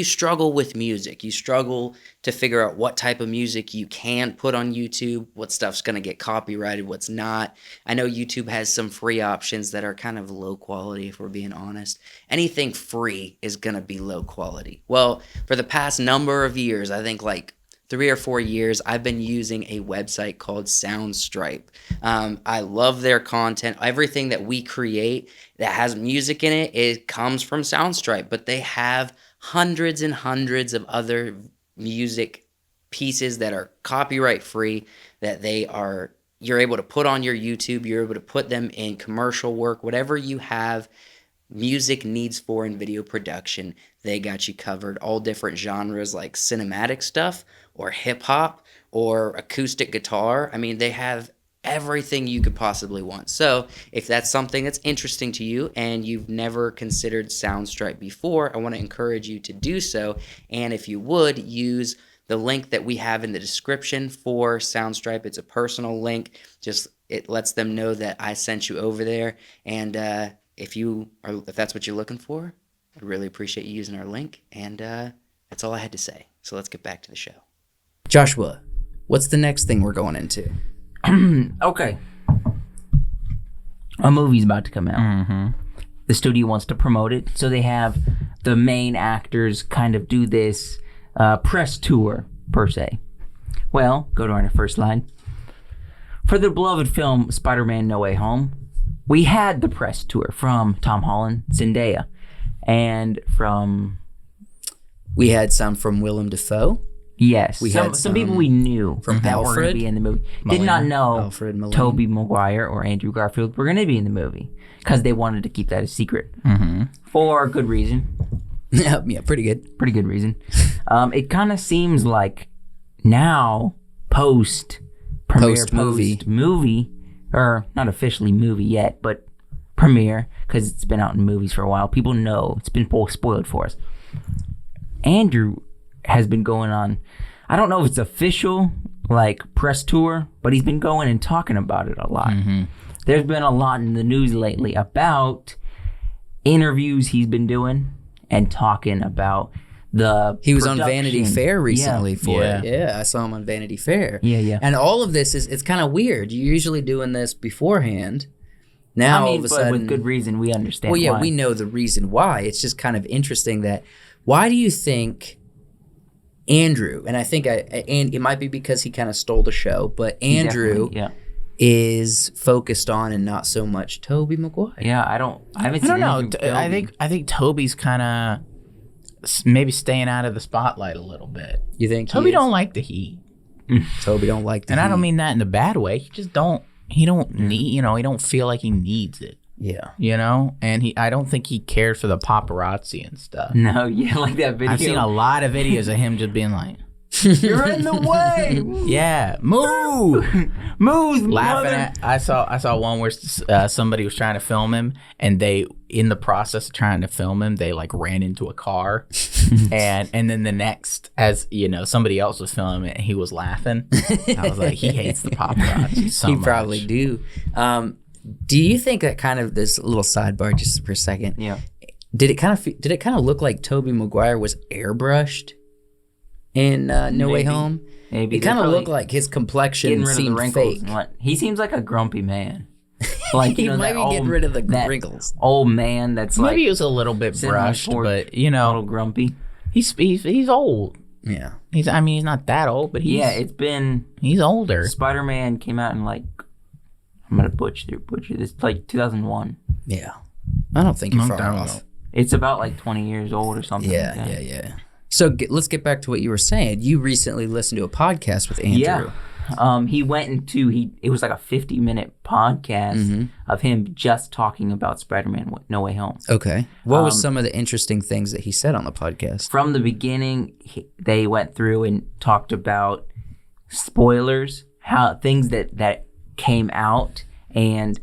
struggle with music, you struggle to figure out what type of music you can put on YouTube, what stuff's going to get copyrighted, what's not. I know YouTube has some free options that are kind of low quality, if we're being honest. Anything free is going to be low quality. Well, for the past number of years, I think like 3 or 4 years, I've been using a website called Soundstripe. I love their content. Everything that we create that has music in it, it comes from Soundstripe. But they have hundreds and hundreds of other music pieces that are copyright free that you're able to put on your YouTube. You're able to put them in commercial work, whatever you have music needs for in video production, they got you covered. All different genres like cinematic stuff or hip hop or acoustic guitar. I mean, they have everything you could possibly want. So if that's something that's interesting to you and you've never considered Soundstripe before, I want to encourage you to do so. And if you would, use the link that we have in the description for Soundstripe. It's a personal link. It lets them know that I sent you over there. And if that's what you're looking for, I'd really appreciate you using our link. And that's all I had to say. So let's get back to the show. Joshua, what's the next thing we're going into? Okay. A movie's about to come out. The studio wants to promote it, so they have the main actors kind of do this press tour, per se. Well, go to our first slide. For the beloved film Spider-Man No Way Home, we had the press tour from Tom Holland, Zendaya, and from... We had some from Willem Dafoe. Yes, some people we knew from that were going to be in the movie. Did not know Tobey Maguire or Andrew Garfield were going to be in the movie because they wanted to keep that a secret for good reason. Yeah, pretty good. Pretty good reason. It kind of seems like now post movie, or not officially movie yet, but premiere because it's been out in movies for a while. People know it's been spoiled for us. Andrew has been going on, I don't know if it's official like press tour, but he's been going and talking about it a lot. There's been a lot in the news lately about interviews he's been doing and talking about he was on production. Vanity Fair recently for Yeah. it. Yeah, I saw him on Vanity Fair. Yeah. And all of this it's kind of weird. You're usually doing this beforehand. Now all of a but sudden, with good reason, we understand. well, yeah, why. we know the reason why. It's just kind of interesting that why do you think Andrew, and I think and it might be because he kind of stole the show, but Andrew is focused on and not so much Tobey Maguire. Yeah, I haven't I seen don't know. anything with Tobey. I think Toby's kind of maybe staying out of the spotlight a little bit. You think Toby don't like the heat, Toby don't like the and heat. I don't mean that in a bad way. He just don't. He don't need. He don't feel like he needs it. Yeah. And I don't think he cares for the paparazzi and stuff. No, yeah, like that video. I've seen a lot of videos of him just being like, "You're in the way." Yeah, move. Laughing at. I saw one where somebody was trying to film him, and they, in the process of trying to film him, they like ran into a car, and then the next, as you know, somebody else was filming it, and he was laughing. I was like, he hates the paparazzi so much. He probably do. Do you think that kind of this little sidebar just for a second? Yeah. Did it kind of look like Tobey Maguire was airbrushed in No Way Home? Maybe it kind of looked like his complexion getting rid of the seemed wrinkles. fake. And what, he seems like a grumpy man. Like He might that be getting rid of the wrinkles. Old man that's Maybe like he was a little bit sitting on brushed, the porch, but a little grumpy. he's old. Yeah. He's not that old, but he's older. Spider-Man came out in like, I'm gonna butcher this, like 2001. Yeah. I don't think you're Long far time off. ago. It's about like 20 years old or something. like that. Yeah. So let's get back to what you were saying. You recently listened to a podcast with Andrew. Yeah. He went into it was like a 50-minute podcast of him just talking about Spider-Man No Way Home. Okay. What was some of the interesting things that he said on the podcast? From the beginning, they went through and talked about spoilers, how things that came out, and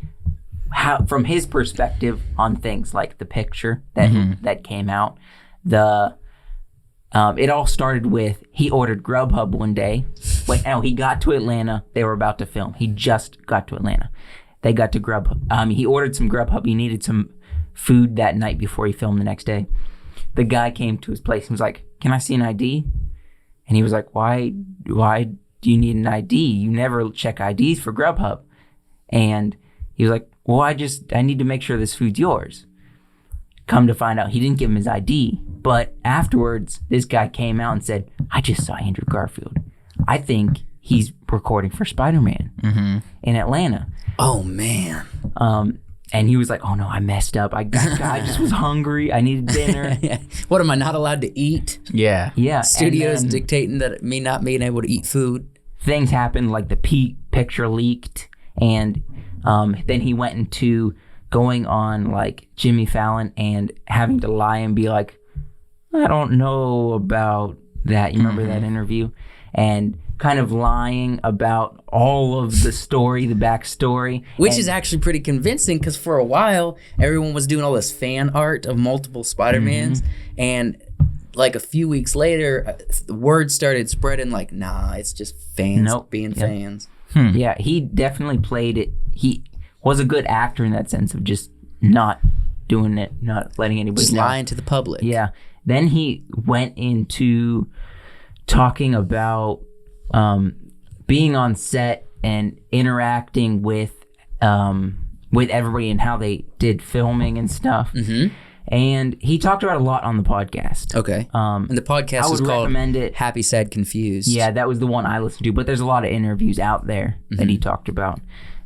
how from his perspective on things like the picture that came out. It all started with he ordered Grubhub one day. He got to Atlanta. They were about to film. He just got to Atlanta. They got to Grubhub. He ordered some Grubhub. He needed some food that night before he filmed the next day. The guy came to his place and was like, "Can I see an ID?" And he was like, "Why do you need an ID? You never check IDs for Grubhub." And he was like, "Well, I need to make sure this food's yours." Come to find out, he didn't give him his ID. But afterwards, this guy came out and said, "I just saw Andrew Garfield. I think he's recording for Spider-Man in Atlanta." Oh, man. And he was like, "Oh, no, I messed up. I just was hungry. I needed dinner." What, am I not allowed to eat? Yeah. Yeah. Studios and then dictating that me not being able to eat food. things happened, like the picture leaked. And then he went into going on like Jimmy Fallon and having to lie and be like, "I don't know about that." You remember that interview? And kind of lying about all of the story, the backstory. Which is actually pretty convincing, because for a while, everyone was doing all this fan art of multiple Spider-Mans. And like a few weeks later, the word started spreading like, nah, it's just fans being fans. Yeah, he definitely played it. He was a good actor in that sense of just not doing it, not letting anybody Just know. lying to the public. Yeah. Then he went into talking about being on set and interacting with everybody and how they did filming and stuff. And he talked about it a lot on the podcast. Okay. And the podcast I is would called recommend it. Happy, Sad, Confused. Yeah, that was the one I listened to. But there's a lot of interviews out there that he talked about.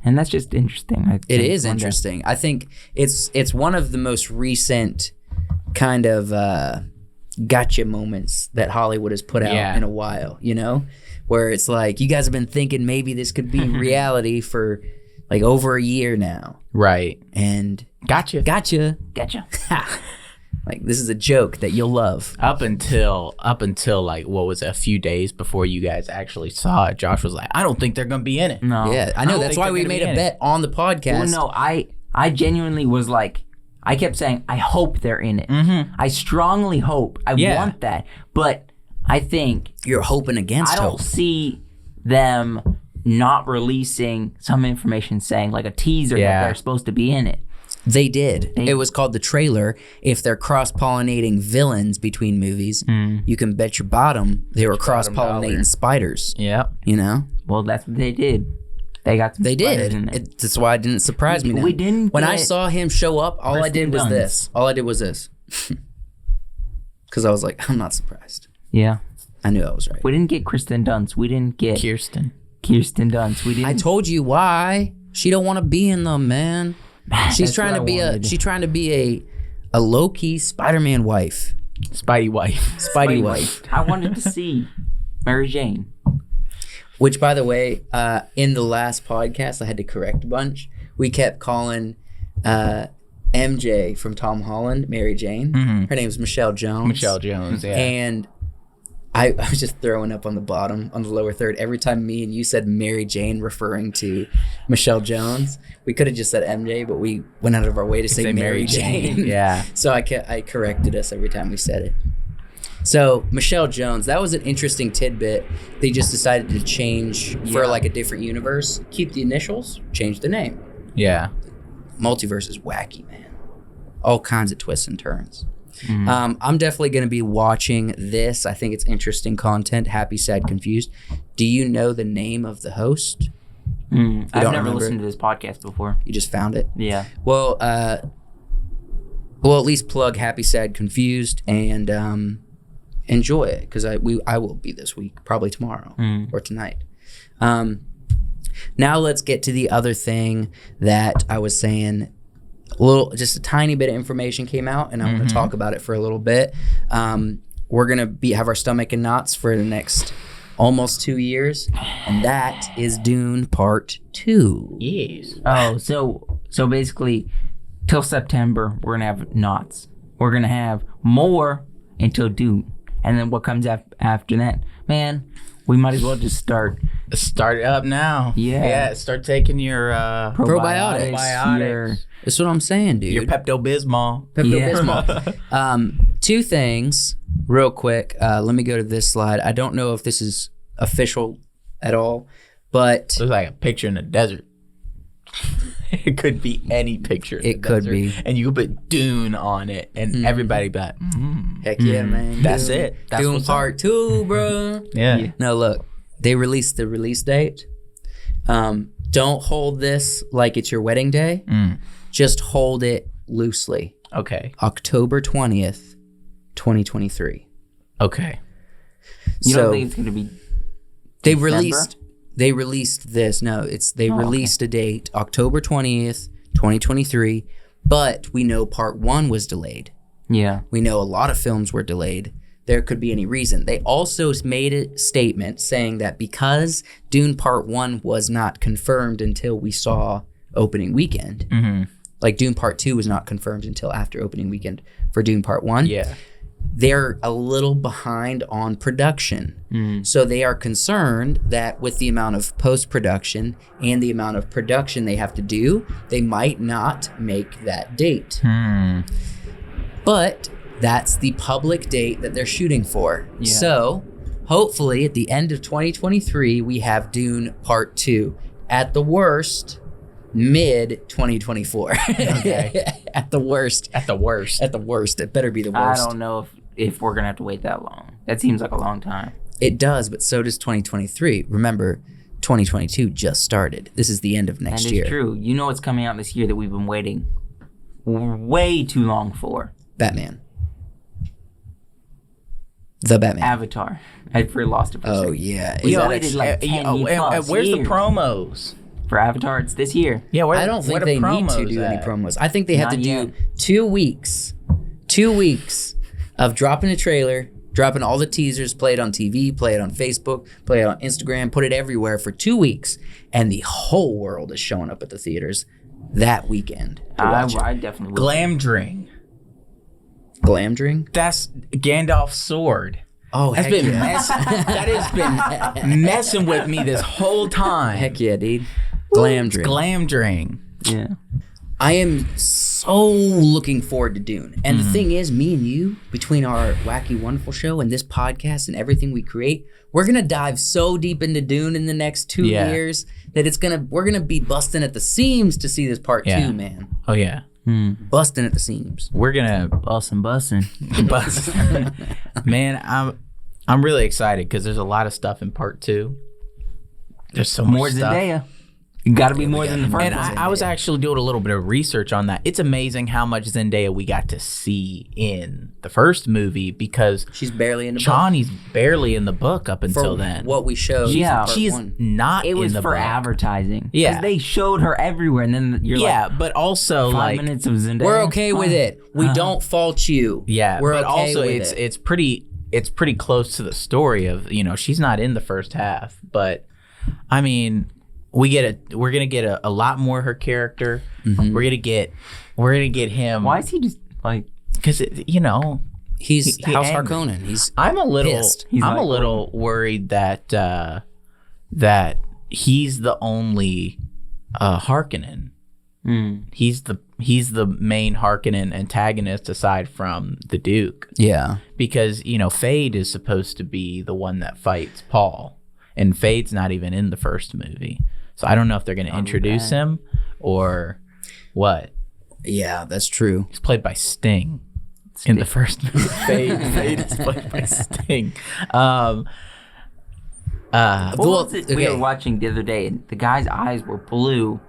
And that's just interesting. It is interesting. I think it's one of the most recent kind of gotcha moments that Hollywood has put out in a while, you know? Where it's like, you guys have been thinking maybe this could be reality for like over a year now. Right. And Gotcha. Like, this is a joke that you'll love. Up until like, what was it, a few days before you guys actually saw it, Josh was like, I don't think they're gonna be in it. No. Yeah, I know. don't That's think why they're we gonna made be a in bet on the podcast. Well, no, I genuinely was like, I kept saying, I hope they're in it. I strongly hope. I want that. But I think You're hoping against I don't hope. see them not releasing some information saying like a teaser that they're supposed to be in it. They did. It was called the trailer. If they're cross-pollinating villains between movies, you can bet your bottom they were cross-pollinating spiders. Yeah. You know? Well, that's what they did. They got some They spiders did. in it. That's why it didn't surprise me now. We didn't When I get saw him show up, all I Kristen did was Dunst. this. All I did was this. Because I was like, I'm not surprised. Yeah. I knew I was right. We didn't get Kristen Dunst. We didn't get Kirsten. Dunst. We didn't. I told you why. She don't want to be in them, man. She's That's trying what to I be wanted. she's trying to be a low-key Spider-Man wife. Spidey wife. Spidey wife. I wanted to see Mary Jane. Which, by the way, in the last podcast, I had to correct a bunch. We kept calling MJ from Tom Holland Mary Jane. Her name was Michelle Jones. Michelle Jones, yeah. And I was just throwing up on the bottom, on the lower third. Every time me and you said Mary Jane referring to Michelle Jones, we could have just said MJ, but we went out of our way to say Mary Jane. Yeah. So I corrected us every time we said it. So Michelle Jones, that was an interesting tidbit. They just decided to change for like a different universe, keep the initials, change the name. Yeah. Multiverse is wacky, man. All kinds of twists and turns. I'm definitely going to be watching this. I think it's interesting content. Happy, sad, confused. Do you know the name of the host? I've never remember? listened to this podcast before. You just found it? Yeah. Well, at least plug Happy, Sad, Confused and enjoy it because I will be this week, probably tomorrow or tonight. Now let's get to the other thing that I was saying. Just a tiny bit of information came out, and I'm going to talk about it for a little bit. We're going to have our stomach in knots for the next almost 2 years, and that is Dune Part 2. Yes. Oh, so basically, till September, we're gonna have knots. We're gonna have more until Dune, and then what comes after that, man? We might as well just start Start it up now. Yeah. Yeah. Start taking your Probiotics. That's what I'm saying, dude. your Pepto-Bismol. Pepto-Bismol. Two things, real quick. Let me go to this slide. I don't know if this is official at all, but Looks like a picture in the desert. It could be any picture. In It the could desert. be. And you could put Dune on it, and everybody be like, heck yeah, man. That's Dune. it. That's Dune what's up. Part 2, bro. Yeah. No, look, they released the release date. Don't hold this like it's your wedding day. Just hold it loosely. Okay. October 20th, 2023. Okay. You So don't think it's gonna be? they December? released this. No, they released a date, October 20th, 2023. But we know Part 1 was delayed. Yeah. We know a lot of films were delayed. There could be any reason. They also made a statement saying that because Dune Part 1 was not confirmed until we saw opening weekend, like Dune Part 2 was not confirmed until after opening weekend for Dune Part 1, Yeah. they're a little behind on production. So they are concerned that with the amount of post-production and the amount of production they have to do, they might not make that date. But that's the public date that they're shooting for. Yeah. So hopefully at the end of 2023, we have Dune Part 2. At the worst, mid 2024. Okay. At the worst. At the worst. At the worst. It better be the I worst. don't know if we're gonna have to wait that long. That seems like a long time. It does, but so does 2023. Remember, 2022 just started. This is the end of next And year. it's true. You know what's coming out this year that we've been waiting way too long for? Batman. The Batman. Avatar. I'd lost it for a Oh, second. yeah. We Is that waited like 10 plus where's the years promos? for Avatar. It's this year. Yeah, I don't think they need to do any promos. I think they have to Not do yet. 2 weeks. 2 weeks of dropping a trailer, dropping all the teasers, play it on TV, play it on Facebook, play it on Instagram, put it everywhere for 2 weeks, and the whole world is showing up at the theaters that weekend to watch it. I definitely will. Glamdring. Glamdring? That's Gandalf's sword. Oh, That's heck been yeah. that has been messing with me this whole time. Heck yeah, dude. Glamdring. Glamdring. Yeah. I am so looking forward to Dune. And the thing is, me and you, between our Wacky Wonderful show and this podcast and everything we create, we're gonna dive so deep into Dune in the next 2 years that we're gonna be busting at the seams to see this part 2, man. Oh yeah. Busting at the seams. We're gonna bussin'. bust. Man, I'm really excited because there's a lot of stuff in part 2. There's so More much stuff. Zendaya. You got to be more than the first And one. I was actually doing a little bit of research on that. It's amazing how much Zendaya we got to see in the first movie because she's barely in the book. Chani's barely in the book up until then. What we showed. Yeah. She's not It was in the for book. advertising. Yeah. Because they showed her everywhere, and then you're like, but also 5 like minutes of Zendaya. We're okay with it. We don't fault you. yeah, We're but okay also with it's pretty close to the story of she's not in the first half, but I mean we're gonna get a lot more of her character. We're gonna get him. Why is he just like? Because He's he House angry. Harkonnen. I'm a little pissed. I'm a little worried that that he's the only Harkonnen. He's the main Harkonnen antagonist aside from the Duke. Yeah. Because Fade is supposed to be the one that fights Paul, and Fade's not even in the first movie. So I don't know if they're going to introduce him or what. Yeah, that's true. He's played by Sting. In the first movie. Fade is played by Sting. What was it we were watching the other day? And the guy's eyes were blue,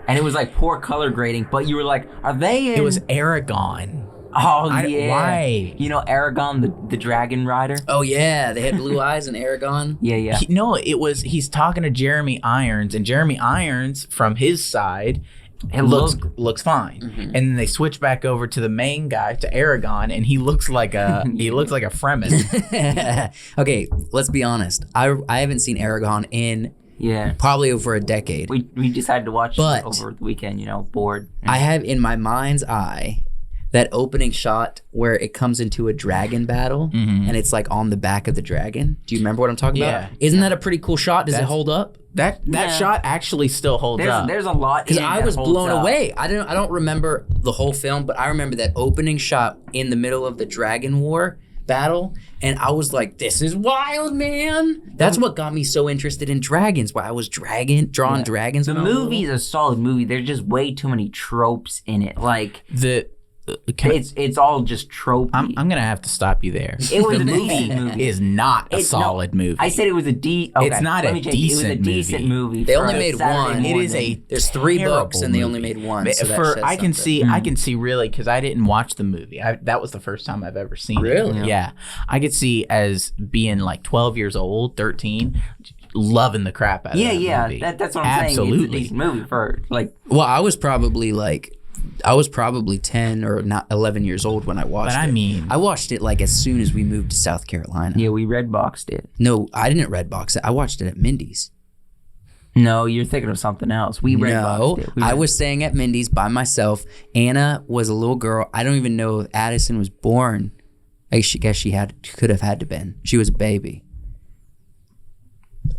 and it was like poor color grading. But you were like, "Are they in?" It was Aragon. Oh yeah. Why? Aragon, the dragon rider. Oh yeah, they had blue eyes in Aragon. Yeah. He's talking to Jeremy Irons, and Jeremy Irons from his side. It looks fine, and then they switch back over to the main guy, to Aragon, and he looks like a Fremen. Okay, let's be honest. I haven't seen Aragon in probably over a decade. We decided to watch it over the weekend. Bored. I have in my mind's eye that opening shot where it comes into a dragon battle and it's like on the back of the dragon. Do you remember what I'm talking about? Isn't that a pretty cool shot? Does it hold up? That shot actually still holds up. There's a lot because I was blown away. I don't remember the whole film, but I remember that opening shot in the middle of the Dragon War battle, and I was like, "This is wild, man!" That's what got me so interested in dragons. Why I was drawing dragons. The movie's a solid movie. There's just way too many tropes in it. Like it's all just tropey. I'm gonna have to stop you there. It was the movie is not a solid movie. I said it was It's not a decent movie. They only made one. It is a There's 3 books and they only made one. So I can see really because I didn't watch the movie. That was the first time I've ever seen it. Really? Yeah. I could see as being like 12 years old, 13. Loving the crap out of that movie. That's what I'm saying. It's a decent movie for like. Well, I was probably 10 or not 11 years old when I watched it. I watched it like as soon as we moved to South Carolina. Yeah, we Redboxed it. No, I didn't Redbox it. I watched it at Mindy's. No, you're thinking of something else. We Redboxed it. I was staying at Mindy's by myself. Anna was a little girl. I don't even know if Addison was born. I guess she could have had to been. She was a baby.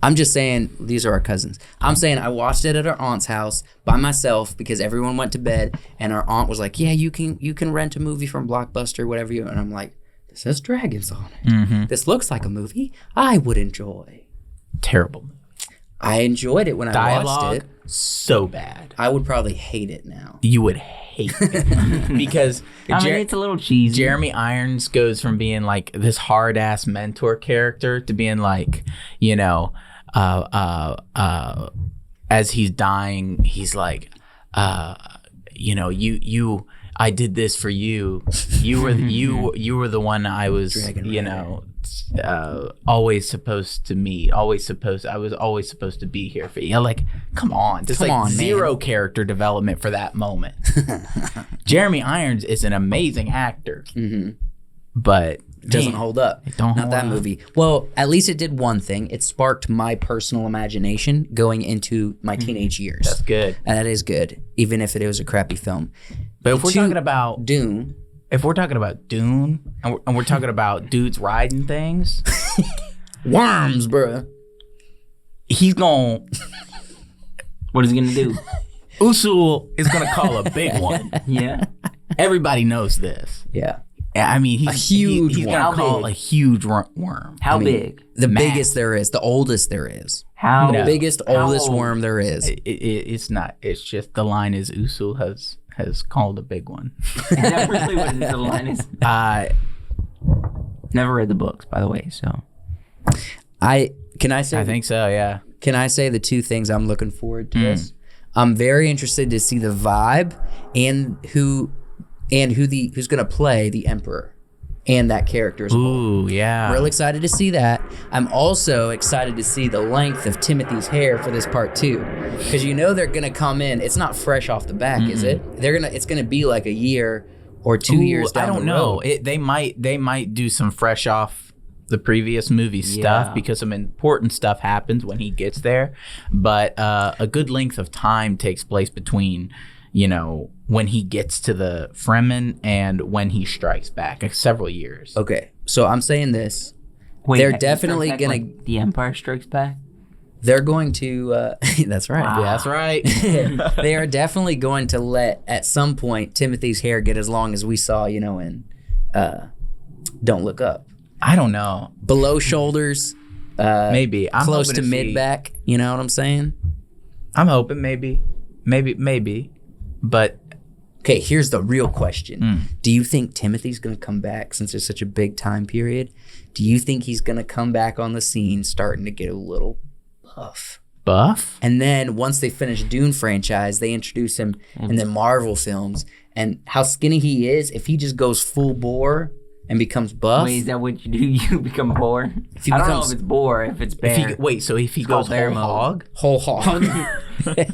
I'm just saying, these are our cousins. I'm saying I watched it at our aunt's house by myself because everyone went to bed, and our aunt was like, "Yeah, you can rent a movie from Blockbuster, whatever you." And I'm like, "This has dragons on it. This looks like a movie I would enjoy." Terrible movie. I enjoyed it when I watched it. So bad. I would probably hate it now. You would hate it because it's a little cheesy. Jeremy Irons goes from being like this hard ass mentor character to being like, as he's dying, he's like, I did this for you. You were you were the one I was, always supposed to meet. I was always supposed to be here for you. Like, come on, zero character development for that moment. Jeremy Irons is an amazing actor, but doesn't hold up. Not that movie. Well, at least it did one thing. It sparked my personal imagination going into my teenage years. That's good. And that is good, even if it was a crappy film. But if we're talking about Dune, and we're talking about dudes riding things, worms, bruh. He's gonna. What is he gonna do? Usul is gonna call a big one. Yeah. Everybody knows this. Yeah. I mean, he's huge he's one. gonna How call big? a huge worm. How I mean, big? The Massive. biggest there is, the oldest there is. How The biggest, how oldest old? worm there is. It's not. It's just the line is Usul has called a big one. Is that really what the line is? Never read the books, by the way. So I say I think so. Yeah. Can I say the two things I'm looking forward to this? I'm very interested to see the vibe and who's going to play the Emperor and that character as well. Ooh, yeah. Real excited to see that. I'm also excited to see the length of Timothy's hair for this part 2, because they're going to come in. It's not fresh off the back, is it? It's going to be like a year or 2 years down I don't the know. road. They might do some fresh off the previous movie stuff because some important stuff happens when he gets there, but a good length of time takes place between when he gets to the Fremen and when he strikes back, like several years. Okay, so I'm saying this. wait, They're he definitely strikes back gonna- like The Empire Strikes Back. They're going to that's right. Wow. That's right. They are definitely going to let at some point Timothy's hair get as long as we saw, in Don't Look Up. I don't know. Below shoulders, Maybe. I'm close hoping to mid see- back. You know what I'm saying? I'm hoping maybe. But Okay, here's the real question. Do you think Timothy's going to come back since there's such a big time period? Do you think he's going to come back on the scene starting to get a little buff? And then once they finish Dune franchise, they introduce him in the Marvel films, and how skinny he is, if he just goes full bore and becomes buff. Wait, is that what you do? You become boar? If he I don't know becomes- if it's boar, if it's bear. so if he It's called goes bear whole mode. hog, Whole hog.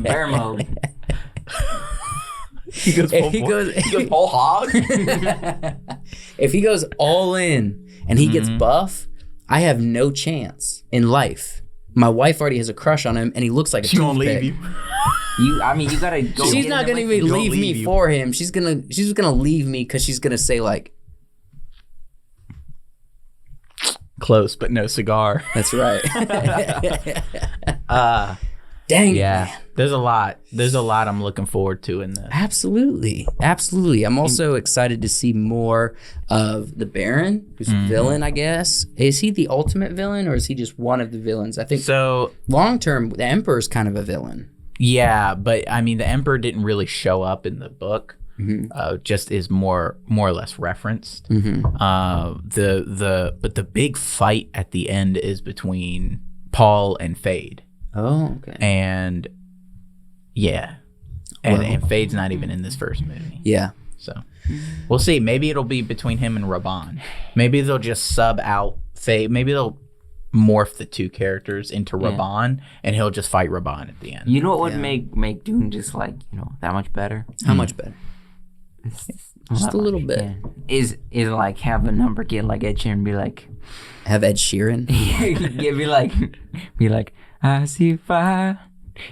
Bear mode. he goes If he goes, whole hog. if he goes all in and he gets buff, I have no chance in life. My wife already has a crush on him, and he looks like a She won't leave toothpick. you. You gotta go. She's get not him gonna with even you. leave me leave you. for him. She's just gonna leave me because she's gonna say like, Close, but no cigar. "That's right." Dang. Yeah, man. there's a lot I'm looking forward to in this. Absolutely. I'm also excited to see more of the Baron, who's a villain, I guess. Is he the ultimate villain, or is he just one of the villains? I think So long term, the Emperor's kind of a villain. yeah, but I mean the Emperor didn't really show up in the book. Just is more or less referenced. But the big fight at the end is between Paul and Fade. Oh, okay. And yeah, and Fade's not even in this first movie. Yeah. So we'll see. Maybe it'll be between him and Raban. Maybe they'll just sub out Fade. Maybe they'll morph the two characters into Raban, and he'll just fight Raban at the end. You know what would make Dune just like that much better? How much better? Just a little bit. Yeah. Is like have a number get like Ed Sheeran be like Have Ed Sheeran? yeah, be like I see fire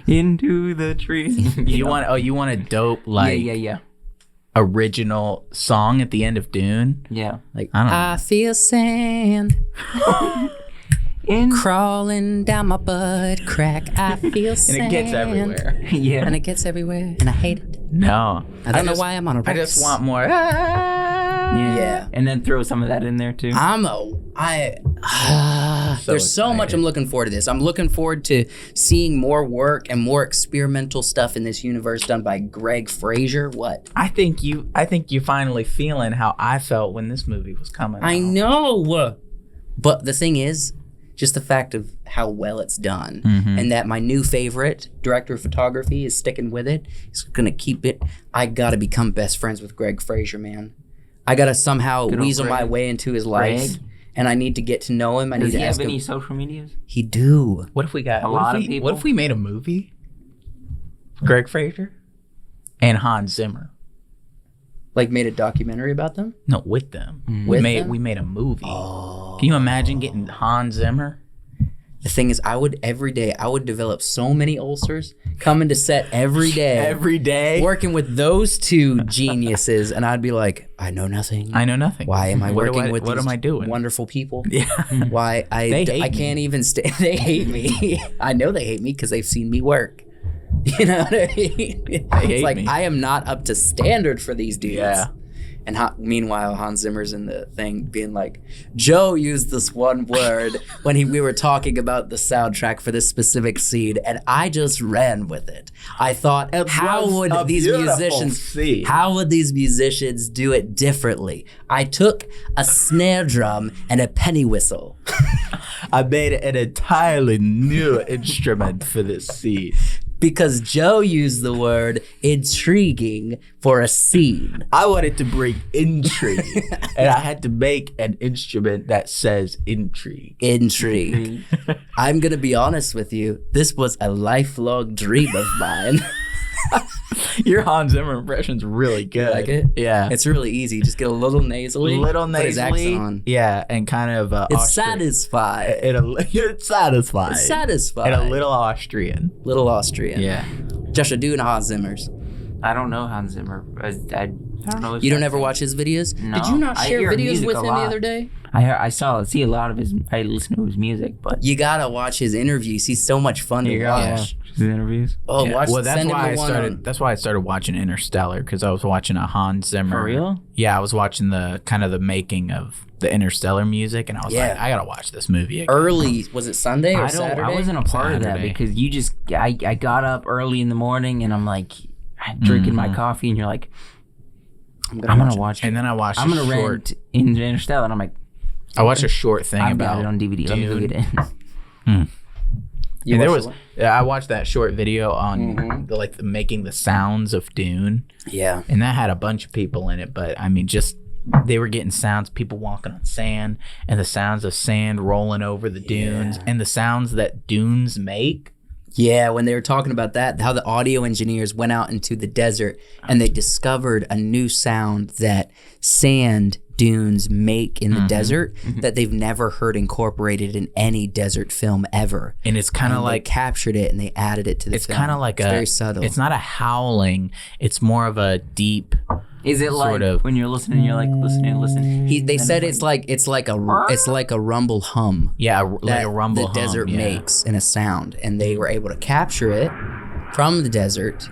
into the trees. You want a dope yeah. original song at the end of Dune? Yeah. Like, I don't know. I feel sand crawling down my butt crack. I feel And sand. it gets everywhere. Yeah. And it gets everywhere. And I hate it. No, I don't know why I'm on a I just Rex. want more. Yeah. And then throw some of that in there too. There's so much I'm looking forward to this. I'm looking forward to seeing more work and more experimental stuff in this universe done by Greg Fraser. What? I think you finally feeling how I felt when this movie was coming. I out. know. But the thing is, just the fact of how well it's done, and that my new favorite director of photography is sticking with it. He's gonna keep it. I gotta become best friends with Greg Fraser, man. I gotta somehow Good old weasel my Greg. way into his life, Greg? and I need to get to know him. I need Does to he have ask any him. social medias? He do. What if we got A lot of What people? if we made a movie? Greg Fraser and Hans Zimmer. Like made a documentary about them. No, with them. With them? We made a movie. Oh. Can you imagine getting Hans Zimmer? The thing is, I would develop so many ulcers coming to set every day. Every day. Working with those two geniuses, and I'd be like, I know nothing. I know nothing. Why am I What do working I- with what these am I doing? wonderful people? Yeah. Why They hate I me. can't even stay. They hate me. I know they hate me because they've seen me work. You know what I mean? It's hate like me. I am not up to standard for these dudes. Yeah. And meanwhile, Hans Zimmer's in the thing being like, Joe used this one word when we were talking about the soundtrack for this specific scene, and I just ran with it. I thought, how would these musicians do it differently? I took a snare drum and a penny whistle. I made an entirely new instrument for this scene. Because Joe used the word intriguing for a scene. I wanted to bring intrigue, and I had to make an instrument that says intrigue. Intrigue. I'm going to be honest with you. This was a lifelong dream of mine. Your Hans Zimmer impression's really good. You like it? Yeah. It's really easy. Just get a little nasally. Put his accent on. Yeah, and kind of It's satisfying. It's satisfying. It's satisfying. And a little Austrian. Little Austrian. Yeah. Joshua, do Hans Zimmer's. I don't know Hans Zimmer. I don't know. You don't ever watch his videos? No. Did you not I share hear videos music with a him the lot. other day? I see a lot of his. I listen to his music, but You gotta watch his interviews. He's so much fun to watch. his interviews. Oh, Yeah. watch. Well, that's send him why the I one started. on- That's why I started watching Interstellar, because I was watching a Hans Zimmer. For real? Yeah, I was watching the kind of the making of the Interstellar music, and I was like, I gotta watch this movie again. Early. Was it Sunday or I don't. Saturday? I wasn't a part of that Saturday. because you just. I got up early in the morning and I'm like drinking my coffee and you're like, I'm gonna watch it. And then I watched. I'm gonna short. rent in Interstellar and I'm like, I watched a short thing I've about got it on DVD. Let me go Dune. get it. You And there watched was, the I watched that short video on the making the sounds of Dune, Yeah. and that had a bunch of people in it. But I mean, just they were getting sounds, people walking on sand, and the sounds of sand rolling over the dunes, and the sounds that dunes make. Yeah, when they were talking about that, how the audio engineers went out into the desert and they discovered a new sound that sand dunes make in the desert that they've never heard incorporated in any desert film ever. And it's kind of And like they captured it and they added it to the it's film. kind of like it's a very subtle. It's not a howling. It's more of a deep. Is it like Sort of. when you're listening, you're like listening? They said it's like a rumble hum. Yeah, like that a rumble the hum, desert yeah. makes in a sound, and they were able to capture it from the desert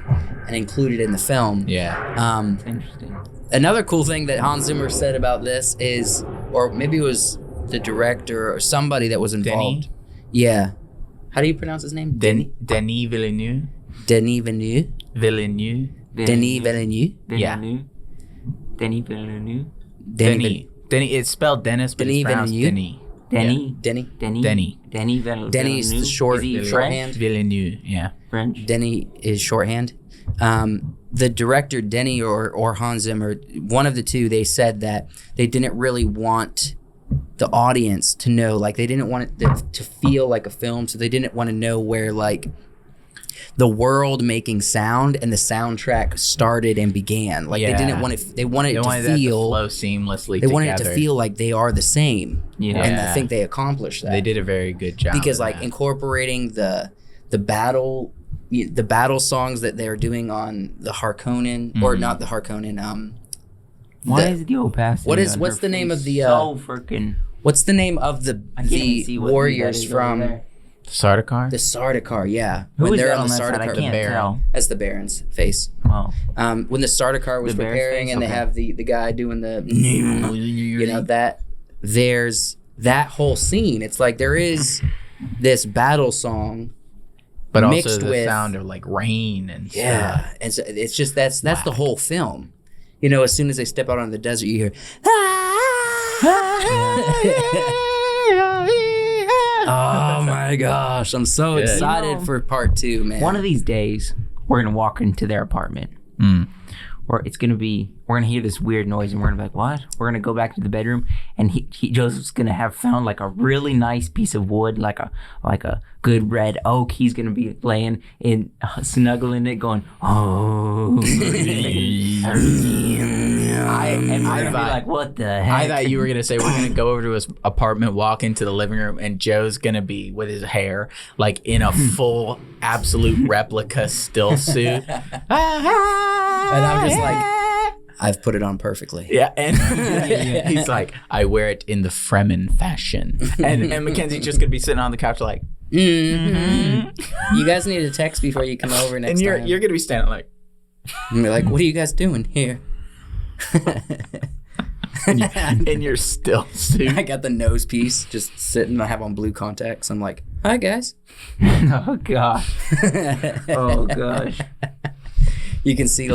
and include it in the film. Yeah. Interesting. Another cool thing that Hans Zimmer said about this is, or maybe it was the director or somebody that was involved. Denis? Yeah. How do you pronounce his name? Denis Villeneuve. Denis Villeneuve. Villeneuve. Denis Villeneuve. Yeah. Denis Villeneuve. Denis. It's spelled Dennis, but Denis it's pronounced Villeneuve? Denis. Denis. Denny. Denis. Denis. Denis Villeneuve. Denis is the shorthand. Villeneuve. Yeah. French. Denny is shorthand. The director Denny or Hans Zimmer, one of the two, they said that they didn't really want the audience to know, like they didn't want it to feel like a film, so they didn't want to know where like the world making sound and the soundtrack started and began. Like they didn't want it. They wanted it to that to feel. flow seamlessly. They wanted it together. to feel like they are the same. Yeah. And I Yeah. think they accomplished that. They did a very good job. Because of like that. incorporating the battle songs that they're doing on the Harkonnen or not the Harkonnen. Why the- is the opacity? what's on the her name of face the, so freaking? What's the name of the I can't even see what warriors that is over from there. Sardaukar. the Sardaukar? Yeah, Who when is they're that on on the that side? I Sardaukar, can't tell. that's the Baron's face. Oh, When the Sardaukar was The Baron's preparing face? and they Okay. have the guy doing the you know that there's that whole scene. It's like there is this battle song. But also mixed the with- sound of like rain and Yeah, stuff. and so it's just that's the whole film. You know, as soon as they step out on the desert, you hear. Oh my gosh! I'm so excited You know, for part 2, man. one of these days we're gonna walk into their apartment, or it's gonna be we're gonna hear this weird noise, and we're gonna be like, "What?" We're gonna go back to the bedroom, and Joseph's gonna have found like a really nice piece of wood, like a good red oak. He's gonna be laying in, snuggling it, going, "Oh." And we're gonna be like, "What the heck?" I thought you were gonna say we're gonna go over to his apartment, walk into the living room, and Joe's gonna be with his hair like in a full, absolute replica still suit. And I'm just like, I've put it on perfectly. Yeah, and he's like, I wear it in the Fremen fashion, and Mackenzie's just gonna be sitting on the couch like, You guys need to text before you come over next And time. you're gonna be standing like, And be like, what are you guys doing here? in your still suit. I got the nose piece just sitting. I have on blue contacts. I'm like, hi guys. Oh gosh. Oh gosh. You can see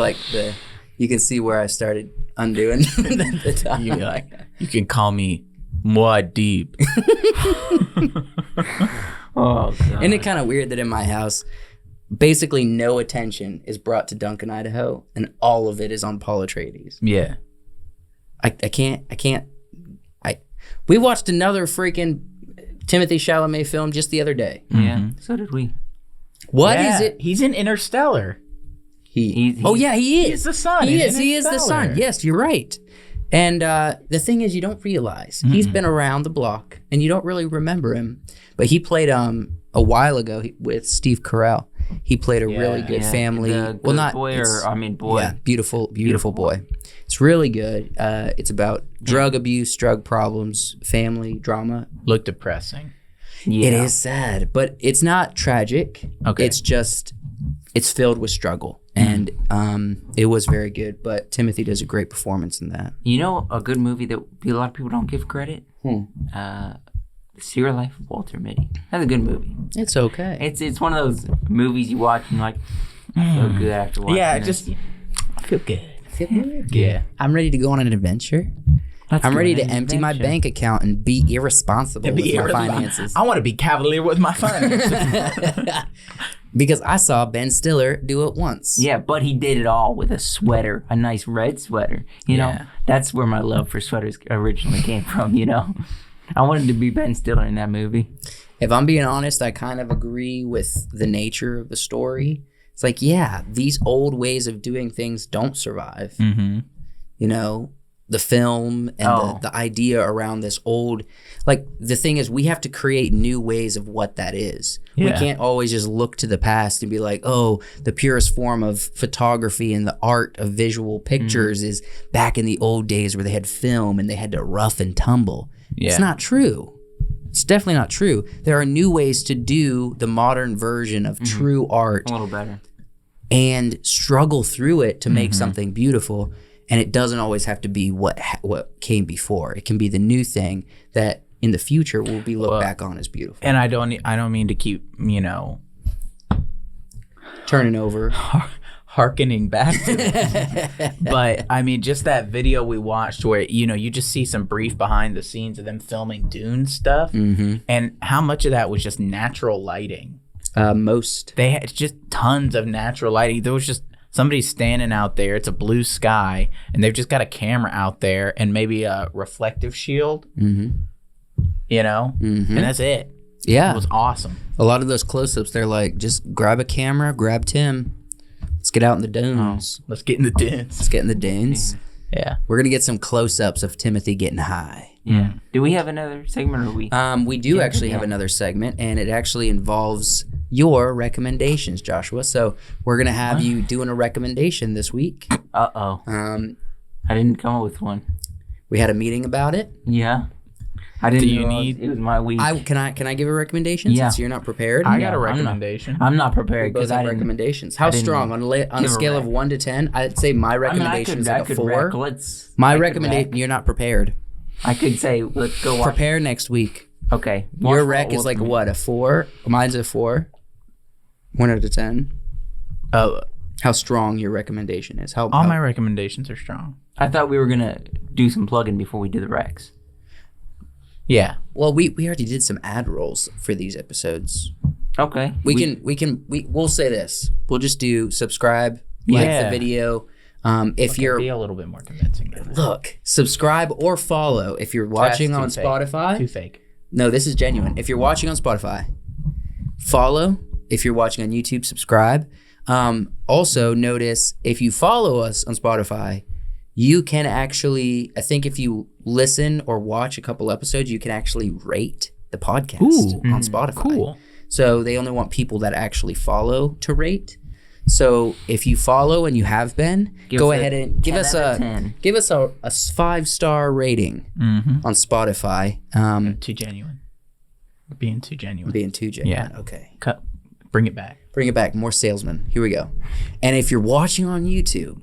you can see where I started undoing the top. You be like, you can call me Muad'Dib. Oh god. Isn't it kind of weird that in my house, basically no attention is brought to Duncan, Idaho, and all of it is on Paul Atreides. Yeah. I can't. We watched another freaking Timothée Chalamet film just the other day. Yeah. So did we. What is it? He's in Interstellar. He's Oh yeah, he is. He's the sun. He in is. He is the Interstellar. son. Yes, you're right. And the thing is, you don't realize he's been around the block, and you don't really remember him. But he played a while ago with Steve Carell. He played a really good family. The Well, good not boy, it's- or I mean boy. Yeah, beautiful boy. It's really good. It's about drug abuse, drug problems, family drama. Look depressing. Yeah. It is sad, but it's not tragic. Okay. It's just it's filled with struggle, and it was very good. But Timothy does a great performance in that. You know, a good movie that a lot of people don't give credit. The Serial Life of Walter Mitty. That's a good movie. It's okay. It's one of those movies you watch and you're like, I feel good after watching Yeah, it. just I feel good. Yeah. Yeah. I'm ready to go on an adventure. Let's I'm go ready on to an empty my adventure. bank account and be irresponsible with my finances. I want to be cavalier with my finances. Because I saw Ben Stiller do it once. Yeah, but he did it all with a sweater, a nice red sweater. You know, Yeah. that's where my love for sweaters originally came from, you know. I wanted to be Ben Stiller in that movie. If I'm being honest, I kind of agree with the nature of the story. It's like, yeah, these old ways of doing things don't survive. Mm-hmm. You know, the film and the idea around this old, like the thing is we have to create new ways of what that is. We Yeah. can't always just look to the past and be like, oh, the purest form of photography and the art of visual pictures is back in the old days where they had film and they had to rough and tumble. Yeah. It's not true. It's definitely not true. There are new ways to do the modern version of true art A little better. and struggle through it to make something beautiful. And it doesn't always have to be what came before. It can be the new thing that in the future will be looked back on as beautiful. And I don't mean to keep, Turning over. hearkening back to this. But I mean, just that video we watched where, you just see some brief behind the scenes of them filming Dune stuff. Mm-hmm. And how much of that was just natural lighting. Most. They had just tons of natural lighting. There was just somebody standing out there. It's a blue sky, and they've just got a camera out there and maybe a reflective shield. Mm-hmm. And that's it. Yeah. It was awesome. A lot of those close-ups, they're like, just grab a camera, grab Tim. Let's get out in the dunes. Let's get in the dance. Let's get in the dunes. Yeah. We're going to get some close-ups of Timothy getting high. Yeah. Do we have another segment or we? We do actually have another segment, and it actually involves your recommendations, Joshua. So we're going to have you doing a recommendation this week. Uh-oh. I didn't come up with one. We had a meeting about it. Yeah. I didn't Do you know need- it was my week. Can I give a recommendation Yeah. since you're not prepared? I got a I'm not- recommendation. I'm not We prepared both because I have didn't. recommendations. How didn't strong on a give a scale of rec. 1 to 10? I'd say my recommendation is like a 4. My recommendation. You're not prepared. I could say let's go watch. Prepare next week. Okay. Your rec is like what, a 4? Mine's a 4. 1 out of 10. How strong your recommendation is? All my recommendations are strong. I thought we were gonna do some plugging before we do the recs. Yeah. Well, we already did some ad rolls for these episodes. Okay. We'll say this. We'll just do subscribe, like Yeah. the video. If you're be a little bit more convincing than that. look, subscribe or follow if you're watching That's on too fake. Spotify. Too fake. No, this is genuine. If you're watching on Spotify, follow. If you're watching on YouTube, subscribe. Also, notice if you follow us on Spotify, you can actually, I think if you listen or watch a couple episodes, you can actually rate the podcast on Spotify. Cool. So they only want people that actually follow to rate. So if you follow and you have been, go us a ahead and give 10 us out of a 10. give us a 5-star rating on Spotify. Too genuine. Being too genuine. Being too genuine. Yeah. Okay. Bring it back. Bring it back. More salesmen. Here we go. And if you're watching on YouTube,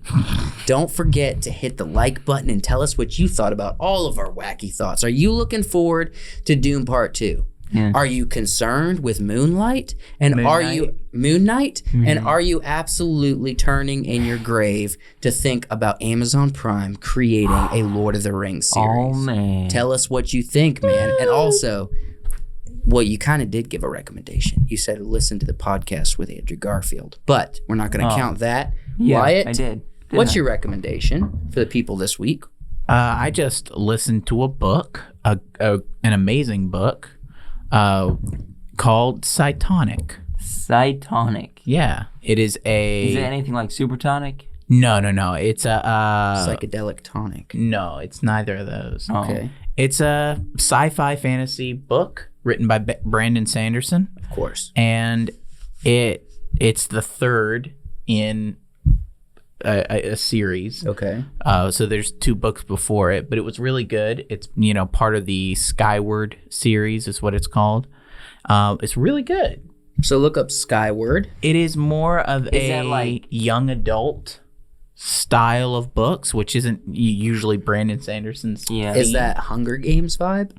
don't forget to hit the like button and tell us what you thought about all of our wacky thoughts. Are you looking forward to Dune Part 2? Yeah. Are you concerned with Moonlight? And Moon are Knight? you Moonlight? And are you absolutely turning in your grave to think about Amazon Prime creating a Lord of the Rings series? Oh, man. Tell us what you think, man. And also, well, you kind of did give a recommendation. You said listen to the podcast with Andrew Garfield, but we're not going to count that. Yeah, Wyatt, I did. What's your recommendation for the people this week? I just listened to a book, an amazing book, called Cytonic. Cytonic. Yeah, it is a. Is it anything like Supertonic? No. It's a Psychedelic tonic. No, it's neither of those. Oh. Okay. It's a sci-fi fantasy book written by Brandon Sanderson, Of course. and it's the third in a series. Okay. So there's 2 books before it, but it was really good. It's part of the Skyward series is what it's called. It's really good. So look up Skyward. It is more of Is that like- young adult style of books, which isn't usually Brandon Sanderson's. Yeah. Is that Hunger Games vibe?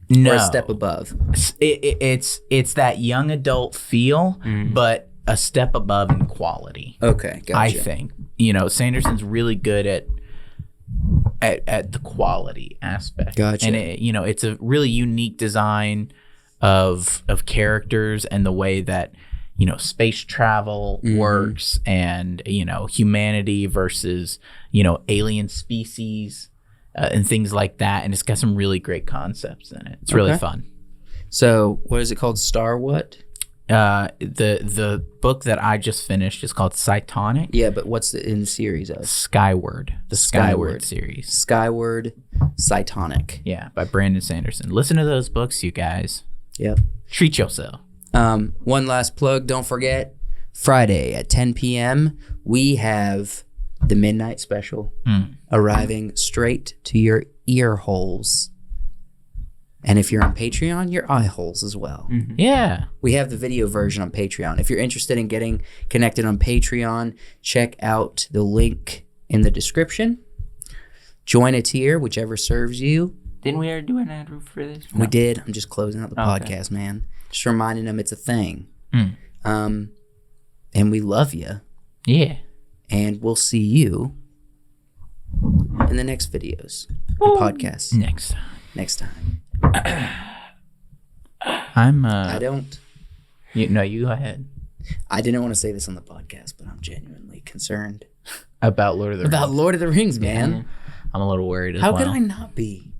No, Or a step above? it's that young adult feel, but a step above in quality. Okay, gotcha. I think Sanderson's really good at the quality aspect. Gotcha. And it's a really unique design of characters and the way that space travel works, and humanity versus alien species and things like that. And it's got some really great concepts in it. It's really Okay. fun. So what is it called? Star what? The book that I just finished is called Cytonic. Yeah, but what's in the series of? Skyward, the Skyward series. Skyward Cytonic. Yeah, by Brandon Sanderson. Listen to those books, you guys. Yep. Treat yourself. One last plug. Don't forget, Friday at 10 p.m. we have the Midnight Special arriving straight to your ear holes. And if you're on Patreon, your eye holes as well. Yeah. We have the video version on Patreon. If you're interested in getting connected on Patreon, check out the link in the description. Join a tier, whichever serves you. Didn't we ever do an ad for this? We did. I'm just closing out the Okay. podcast, man. Just reminding them it's a thing. And we love you. Yeah. And we'll see you in the next videos, or podcasts, next time. I don't. You go ahead. I didn't want to say this on the podcast, but I'm genuinely concerned About Lord of the about Rings. Lord of the Rings, man. I'm a little worried as How well. could I not be?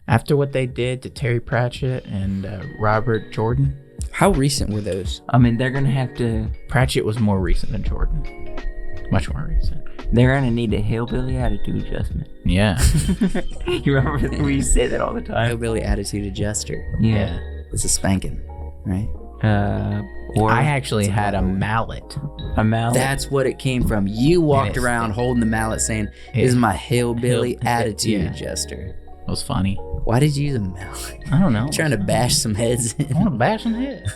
After what they did to Terry Pratchett and Robert Jordan. How recent were those? I mean, they're gonna have to. Pratchett was more recent than Jordan. Much more recent. They're gonna need a hillbilly attitude adjustment. Yeah. You remember that we say that all the time? Hillbilly attitude adjuster. Yeah. It's a spanking, right? Or I actually had a mallet. a mallet. That's what it came from. You walked Yes. around holding the mallet saying, Yeah. "This is my hillbilly Hill- attitude yeah. adjuster." It was funny. Why did you use a mallet? I don't know. Trying to bash some heads in. I want to bash some heads.